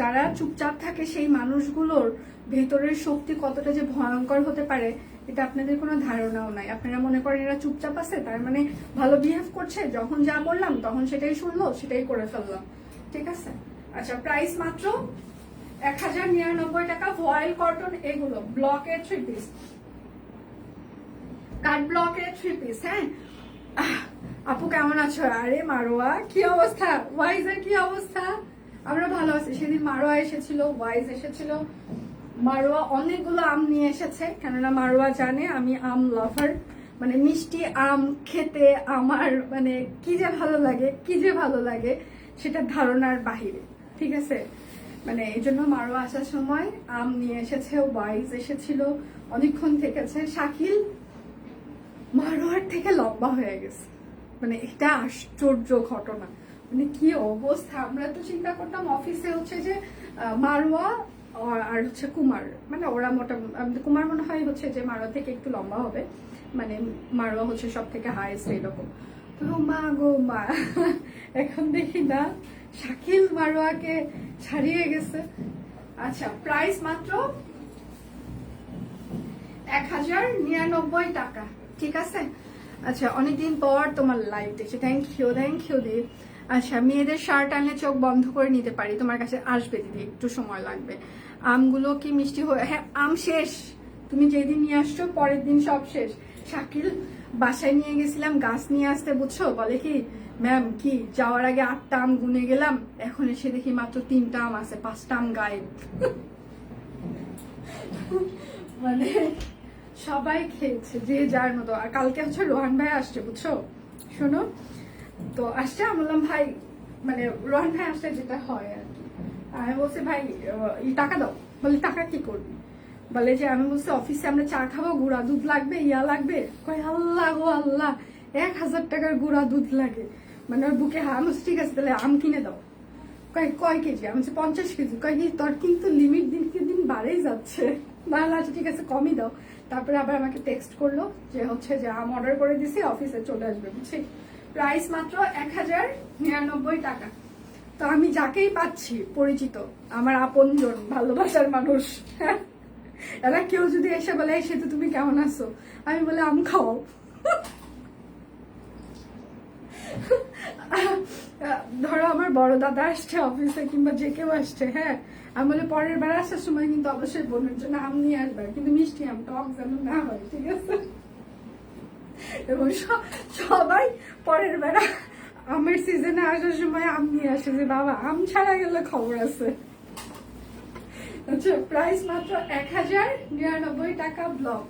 যারা চুপচাপ থাকে সেই মানুষগুলোর ভেতরের শক্তি কতটা যে ভয়ঙ্কর হতে পারে এটা আপনাদের কোনো ধারণাও নাই। আপনারা মনে করেন এরা চুপচাপ আছে, তার মানে ভালো বিহেভ করছে, যখন যা বললাম তখন সেটাই শুনলো, সেটাই করে ফেললাম, ঠিক আছে। আচ্ছা প্রাইস মাত্র 1099 টাকা, ভয়েল কটন, এগুলো ব্লকের 3 পিস, কাট ব্লকের 3 পিস, হ্যাঁ। আপু কেমন আছো? আরে মারোয়া কি অবস্থা, ওয়াইজের কি অবস্থা? আমরা ভালো আছি। সেদিন মারোয়া এসেছিল, ওয়াইজ এসেছিল। মারোয়া অনেকগুলো আম নিয়ে এসেছে, কেননা মারোয়া জানে আমি আম লাভার, মানে মিষ্টি আম খেতে আমার মানে কি যে ভালো লাগে সেটা ধারণার বাহিরে, ঠিক আছে। মানে এই জন্য মারোয়া আসার সময় আম নিয়ে এসেছে, ওয়াইজ এসেছিল, অনেকক্ষণ থেকেছে। শাকিল মারোয়ার থেকে লম্বা হয়ে গেছে, মানে এটা আশ্চর্য ঘটনা। মানে কি অবস্থা, আমরা তো চিন্তা করতাম অফিসে হচ্ছে যে মারোয়া আর হচ্ছে কুমার, মানে ওরা মোটামুটি, কুমার মনে হয় হচ্ছে যে মারোয়া থেকে একটু লম্বা হবে, মানে মারোয়া হচ্ছে সব থেকে হাইস্ট এরকম। তো মা গো মা, এখন দেখি না শাকিল মারোয়াকে ছাড়িয়ে গেছে। আচ্ছা প্রাইস মাত্র 1099 টাকা, ঠিক আছে। আচ্ছা অনেকদিন পর তোমার লাইভ দেখছি, থ্যাংক ইউ দি। আচ্ছা মেয়েদের শার্ট আনলে চোখ বন্ধ করে নিতে পারি, তোমার কাছে আসবে দিদি, একটু সময় লাগবে। আমগুলো কি মিষ্টি হয়ে? হ্যাঁ আম শেষ, তুমি যেদিন নিয়ে আসছো পরের দিন সব শেষ। শাকিল বাসায় নিয়ে গেছিলাম গাছ নিয়ে আসতে, বুঝছো, বলে কি ম্যাম কি যাওয়ার আগে 8টা আম গুনে গেলাম, এখন এসে দেখি মাত্র 3টা আম আছে, 5টা আম গায়েব। মানে সবাই খেয়েছে যে যার মতো। আর কালকে হচ্ছে রোহান ভাই আসছে, বুঝছো, শোনো তো আসছে। আমি বললাম ভাই মানে রোহান ভাই আসলে যেটা হয় আর কি, আমি বলছি ভাই এই টাকা দাও, বলে টাকা কি করবি, বলে যে আমি বলছি অফিসে আমরা চা খাবো, গুঁড়া দুধ লাগবে, ইয়া লাগবে, কয় আল্লাহ গো আল্লাহ 1000 টাকার গুঁড়া দুধ লাগে, মানে ওর বুকে আমি বলছি ঠিক আছে তাহলে আম কিনে দাও, কয় কেজি, আমি বলছি 50 কেজি, কয় কি তোর কিন্তু লিমিট দিনকে দিন বাড়েই যাচ্ছে, তাহলে আচ্ছা ঠিক আছে কমই দাও। তারপরে আবার আমাকে টেক্সট করলো যে হচ্ছে যে আম অর্ডার করে দিছি অফিসে চলে আসবে, বুঝছি। প্রাইস মাত্র 1099 টাকা। তো আমি যাকেই পাচ্ছি পরিচিত, আমার আপনজন, ভালোবাসার মানুষ, এরা কেউ যদি এসে বলে সে তো তুমি কেমন আছো, আমি বলে আম খাও। ধরো আমার বড় দাদা আসছে অফিসে কিংবা যে কেউ আসছে, হ্যাঁ আমি বলে পরের বার আসার সময় কিন্তু অবশ্যই বোনের জন্য আম নিয়ে আসবে, কিন্তু মিষ্টি আম, টক যেন না হয়, ঠিক আছে। এবং সবাই পরের বেলা আমের সিজনে আসার সময় আম নিয়ে আসে যে বাবা আম ছাড়া গেলে খবর আছে। আচ্ছা প্রাইস মাত্র 1099 টাকা ব্লক।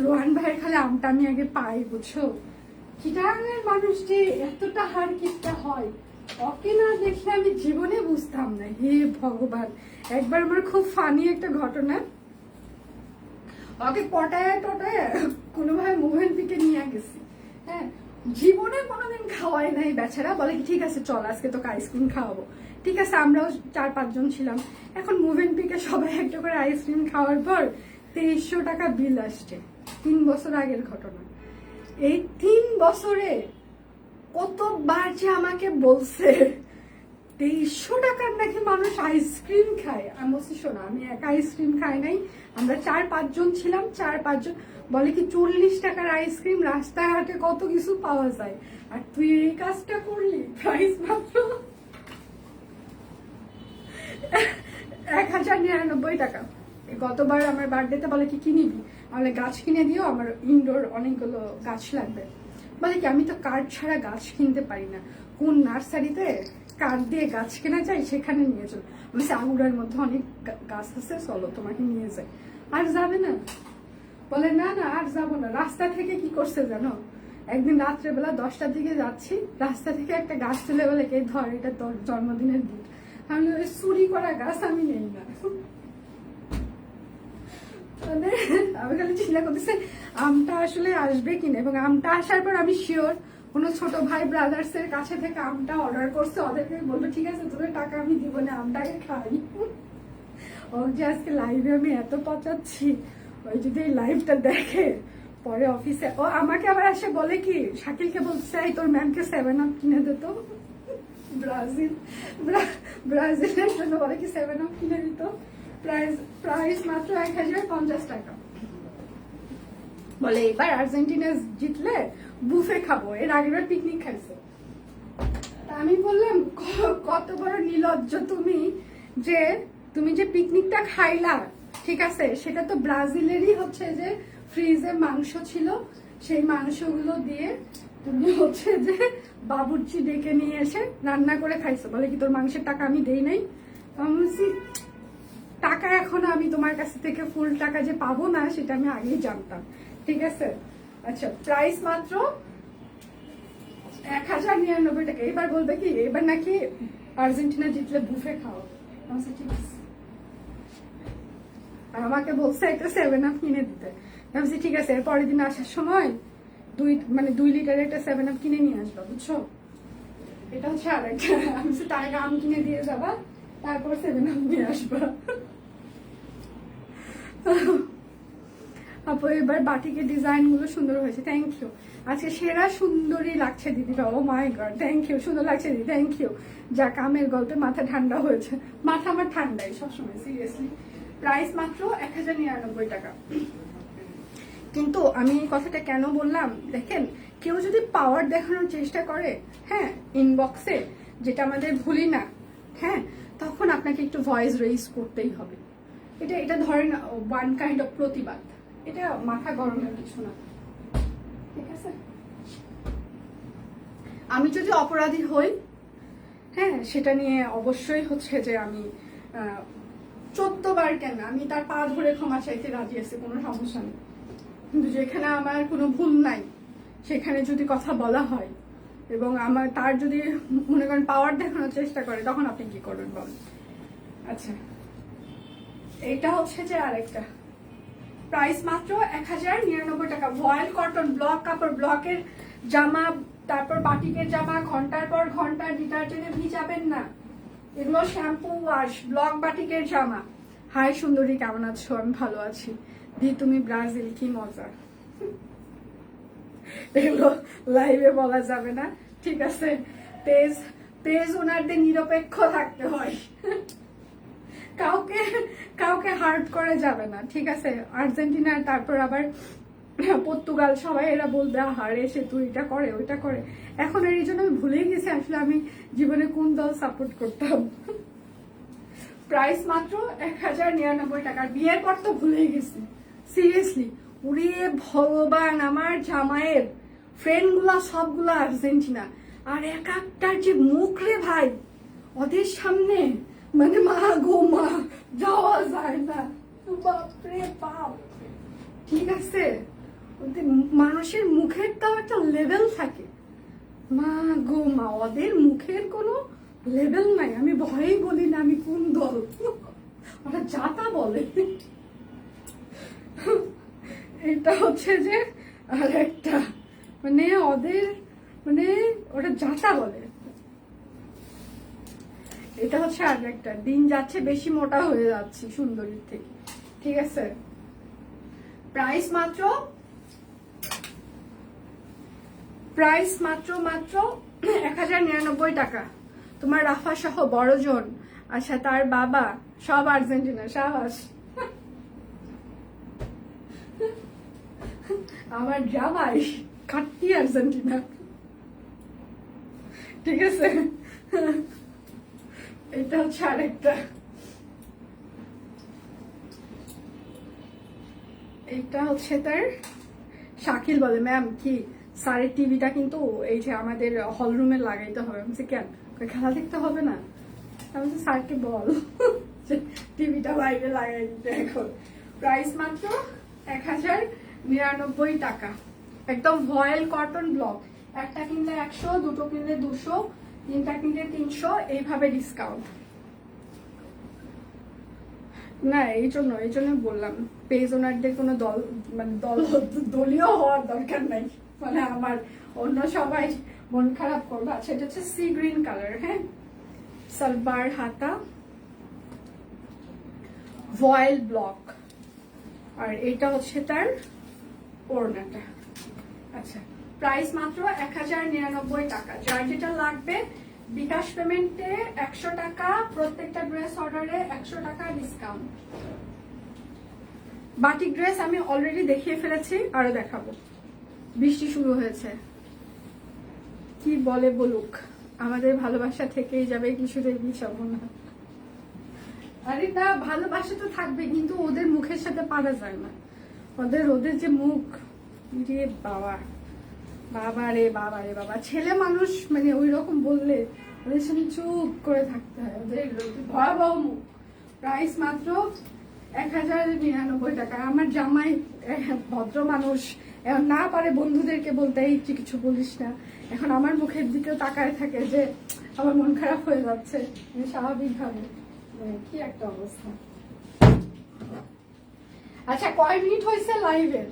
রোহান ভাইয়ের খালি আমটা আমি আগে পাই, বুঝছো, চিটাগাংয়ের মানুষ যে এতটা হার কিনতে হয় ওকে না দেখলে আমি জীবনে বুঝতাম না, হে ভগবান। একবার আমার খুব ফানি একটা ঘটনা, ওকে পটায় টটায় কোনোভাবে মোবাইল থেকে নিয়ে গেছি, হ্যাঁ জীবনে কোনোদিন খাওয়াই নাই বেচারা, বলে কি ঠিক আছে চল আজকে তোকে আইসক্রিম খাওয়াবো, ঠিক আছে আমরাও 4-5 জন ছিলাম। এখন মুভেন পিকে সবাই একটা করে আইসক্রিম খাওয়ার পর 2300 টাকা বিল আসছে, 3 বছর আগের ঘটনা। এই 3 বছরে কতবার যে আমাকে বলছে 2300 টাকার নাকি মানুষ আইসক্রিম খায়। আমি বলছি শোনা আমি একা আইসক্রিম খাই নাই, আমরা 4-5 জন ছিলাম, 4-5 জন, বলে কি 40 টাকার আইসক্রিম রাস্তাঘাটে কত কিছু পাওয়া যায়, আর তুই এই কাজটা করলি। প্রাইস মাত্র 1099 টাকা। গতবার আমার বার্থডেতে বলে কি নিবি, আমাদের গাছ কিনে দিও, আমার ইনডোর অনেকগুলো গাছ লাগবে, বলে কি আমি তো কার্ড ছাড়া গাছ কিনতে পারি না, কোন নার্সারিতে কার্ড দিয়ে গাছ কেনা যায় সেখানে নিয়ে চল, বলছে আগুড়ার মধ্যে অনেক গাছ আছে চলো তোমাকে নিয়ে যাই। আর যাবে না, বলে না না আর যাবো না। রাস্তা থেকে কি করছে জানো, একদিন রাত্রেবেলা 10টার দিকে যাচ্ছি, রাস্তা থেকে একটা গাছ তুলে বলে কে ধর এটা তোর জন্মদিনের দিন, আমি ওই চুরি করা গাছ আমি নেই না। মানে আমি খালি চিন্তা করতেছি আমটা আসলে আসবে কিনা, এবং আমটা আসার পর আমি শিওর কোনো ছোট ভাই ব্রাদার্স এর কাছে থেকে আমটা অর্ডার করছে, ওদেরকে বলবো ঠিক আছে তোদের টাকা আমি দিব না, আমটাকে খাই। ও যে আজকে লাইভে আমি এত পচাচ্ছি, ওই যদি এই লাইভটা দেখে পরে অফিসে ও আমাকে আবার এসে বলে কি শাকিলকে বলছে তোর ম্যামকে 7 আপ কিনে দিত, ব্রাজিলের জন্য বলে কি 7 আপ কিনে দিত। প্রাইস মাত্র 1050 টাকা। বলে এবার আর্জেন্টিনা জিতলে বুফে খাবো, এর আগের পিকনিক খাইছে। আমি বললাম কত বড় নির্লজ্জ তুমি, যে তুমি যে পিকনিকটা খাইলা ঠিক আছে সেটা তো ব্রাজিলেরই হচ্ছে যে ফ্রিজে মাংস ছিল, সেই মাংসগুলো দিয়ে তুমি হচ্ছে যে বাবুর্চি ডেকে নিয়ে এসে রান্না করে খাইছো, বলে কি তোর মাংসের টাকা আমি দেই নাই। আমি বলছি টাকা এখন আমি তোমার কাছ থেকে ফুল টাকা যে পাবো না সেটা আমি আগেই জানতাম, ঠিক আছে। আচ্ছা প্রাইস মাত্র 1099 টাকা। এবার বলবে কি এবার নাকি আর্জেন্টিনা জিতলে বুফে খাও, ঠিক আছে। আমাকে বলছে একটা 7 আপ কিনে দিতে, ভাবছি ঠিক আছে এর পরের দিন আসার সময় 2 লিটারের একটা 7 আপ কিনে নিয়ে আসবা, বুঝছো। এটা হচ্ছে আর একটা, আমি তার আগে আম কিনে দিয়ে যাবা তারপর 7 আপ নিয়ে আসবা। আপু এবার বাটিকের ডিজাইন গুলো সুন্দর হয়েছে, থ্যাংক ইউ। আজকে সেরা সুন্দরী লাগছে দিদিরা, ও মাই গড থ্যাংক ইউ, সুন্দর লাগছে দিদি, থ্যাংক ইউ। যা কামের গল্পে মাথা ঠান্ডা হয়েছে, মাথা আমার ঠান্ডাই সবসময় সিরিয়াসলি। প্রাইস মাত্র 1099 টাকা। কিন্তু আমি এই কথাটা কেন বললাম দেখেন, কেউ যদি পাওয়ার দেখানোর চেষ্টা করে হ্যাঁ ইনবক্সে, যেটা আমাদের ভুলি না, হ্যাঁ তখন আপনাকে একটু ভয়েস রেইজ করতেই হবে। এটা ধরেন ওয়ান কাইন্ড অফ প্রতিবাদ, এটা মাথা গরমের কিছু না, ঠিক আছে। আমি যদি অপরাধী হই হ্যাঁ সেটা নিয়ে অবশ্যই হচ্ছে যে আমি 14 বার কেন আমি তার পা ধরে ক্ষমা চাইতে রাজি আছি, কোনো সমস্যা নেই। কিন্তু যেখানে আমার কোনো ভুল নাই সেখানে যদি কথা বলা হয় এবং আমার তার যদি মনে করেন পাওয়ার দেখানোর চেষ্টা করে তখন আপনি কি করবেন বলেন? আচ্ছা, এইটা হচ্ছে যে আরেকটা, প্রাইস মাত্র 1099 টাকা। ভয়েল কটন ব্লক কাপড়, ব্লকের জামা, তারপর বাটিকের জামা ঘন্টার পর ঘন্টা ডিটারজেন্টে ভিজাবেন না, এগুলো শ্যাম্পু ওয়াশ, ব্লক বাটিকের জামা। হাই সুন্দরী, কেমন আছো? আমি ভালো আছি। দি তুমি ব্রাজিল, কি মজা। এগুলো লাইভে বলা যাবে না, ঠিক আছে? পেজ পেজ ওনারদের নিরপেক্ষ থাকতে হয়, কাউকে কাউকে হার্ট করে যাবে না, ঠিক আছে? আর্জেন্টিনা, তারপর আবার পর্তুগাল, সবাই এরা বলবে হারে সে তুই এটা করে ওইটা করে। এখন এই জন্য আমি ভুলেই গেছি আসলে আমি জীবনে কোন দল সাপোর্ট করতাম। প্রাইস মাত্র 1099 টাকা। বিয়ের পর তো ভুলেই গেছি, সিরিয়াসলি। ওরে ভগবান, আমার জামাইয়ের ফ্রেন্ড গুলা সবগুলা আর্জেন্টিনা, আর এক একটার যে মুখ রে ভাই, ওদের সামনে মানে মা গো মা, যাওয়া যায় না, বাপরে বাপ, ঠিক আছে? মানুষের মুখের তাও একটা লেভেল থাকে, মা গো মা, ওদের মুখের কোনো লেভেল নাই। আমি ভয়েই বলি না আমি কোন দল, ওরা যাতা বলে। এটা হচ্ছে যে আর একটা, মানে ওদের মানে ওরা যাতা বলে। এটা হচ্ছে আর একটা, দিন যাচ্ছে বেশি মোটা হয়ে যাচ্ছি সুন্দরীর থেকে, ঠিক আছে? প্রাইস মাত্র মাত্র 1099 টাকা। তোমার রাফা সহ বড়জন, আচ্ছা তার বাবা সব আর্জেন্টিনা, সাবাস। আমার জামাই কাটতি আর্জেন্টিনা, ঠিক আছে? এটা হচ্ছে আরেকটা, এটা হচ্ছে তার শাকিল বলে ম্যাম কি স্যারের টিভিটা কিন্তু এই যে আমাদের হল রুমে লাগাইতে হবে। আমি কেন, খেলা দেখতে হবে না? আমি স্যারকে বল টিভিটা বাইরে লাগাই দিতে। এখন প্রাইস মাত্র 1099 টাকা। একদম ভয়েল কটন ব্লক, একটা কিনলে 100, দুটো কিনলে 200, তিনটা কিনলে 300, এইভাবে ডিসকাউন্ট। না এই জন্য বললাম পেজ ওনারদের কোনো দল মানে দলীয় হওয়ার দরকার নাই, মানে আমার অন্য সবাই মন খারাপ করবে। আচ্ছা, এটা হচ্ছে সি গ্রিন কালার, হ্যাঁ, সালবার হাতা, ভয়েল ব্লক, আর এটা হচ্ছে তার ওড়নাটা। আচ্ছা, প্রাইস মাত্র 1099 টাকা। যার যেটা লাগবে বিকাশ পেমেন্টে 100 টাকা, প্রত্যেকটা ড্রেস অর্ডারে 100 টাকা ডিসকাউন্ট। বাটিক ড্রেস আমি অলরেডি দেখিয়ে ফেলেছি, আরো দেখাবো। বৃষ্টি শুরু হয়েছে, কি বলে বলুক, আমাদের ভালোবাসা থেকেই যাবে, কিছুতেই বিছাবো না। আরে না, ভালোবাসা তো থাকবে, কিন্তু ওদের মুখের সাথে পারা যায় না। ওদের যে মুখ, রে বাবা, বাবা রে বাবা রে বাবা, ছেলে মানুষ মানে ওই রকম বললে ওদের সামনে চুপ করে থাকতে হয়, ওদের ভয়াবহ মুখ। প্রাইস মাত্র 1099 টাকা। আমার জামাই ভদ্র মানুষ, এখন না পারে বন্ধুদেরকে বলতে এই কিছু বলিস না, এখন আমার মুখের দিকেও তাকায় থাকে যে আমার মন খারাপ হয়ে যাচ্ছে, স্বাভাবিকভাবে। কি একটা অবস্থা। আচ্ছা, কয় মিনিট হয়েছে লাইভের?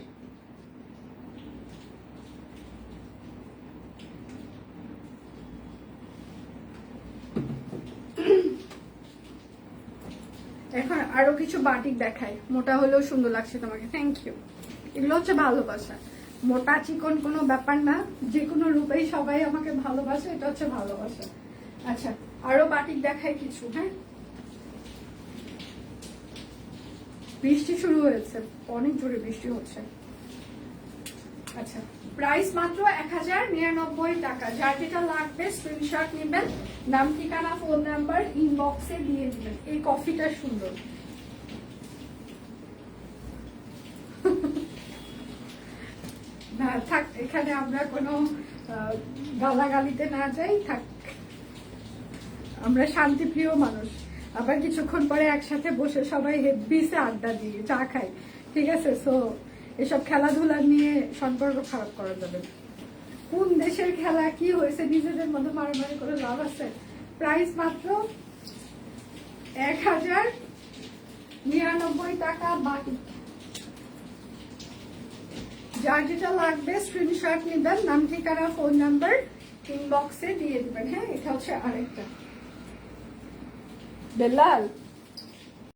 এখন আরো কিছু বাটিক দেখাই, মোটা হলেও সুন্দর লাগছে তোমাকে, থ্যাংক ইউ। এগুলো হচ্ছে ভালোবাসা, মোটা চিকন কোনো ব্যাপার না, যে কোনো রূপেই সবাই আমাকে ভালোবাসে, এটা হচ্ছে ভালোবাসা। আচ্ছা, আরো বাটিক দেখাই কিছু, হ্যাঁ। বৃষ্টি শুরু হয়েছে, অনেক জোরে বৃষ্টি হচ্ছে। আচ্ছা, প্রাইস মাত্র 1099 টাকা। যার যেটা লাগবে স্ক্রিনশট নেবেন, নাম ঠিকানা ফোন নাম্বার ইনবক্সে দিয়ে দিবেন। এই কফিটা সুন্দর, না থাক, এখানে আমরা কোনো গালাগালিতে না যাই, থাক, আমরা শান্তিপ্রিয় মানুষ। আবার কিছুক্ষণ পরে একসাথে বসে সবাই হেডবিসে আড্ডা দিই, চা খাই, ঠিক আছে? সো এসব খেলাধুলা নিয়ে সম্পর্ক খারাপ করা যাবে। কোন দেশের খেলা কি হয়েছে নিজেদের মধ্যে মারামারি করে লাভ আছে। প্রাইস মাত্র 1099 টাকা বাকি। যার যেটা লাগবে স্ক্রিনশট নেবেন, নাম ঠিকানা ফোন নাম্বার ইনবক্সে দিয়ে দিবেন। হ্যাঁ, এটা হচ্ছে আরেকটা বেলাল।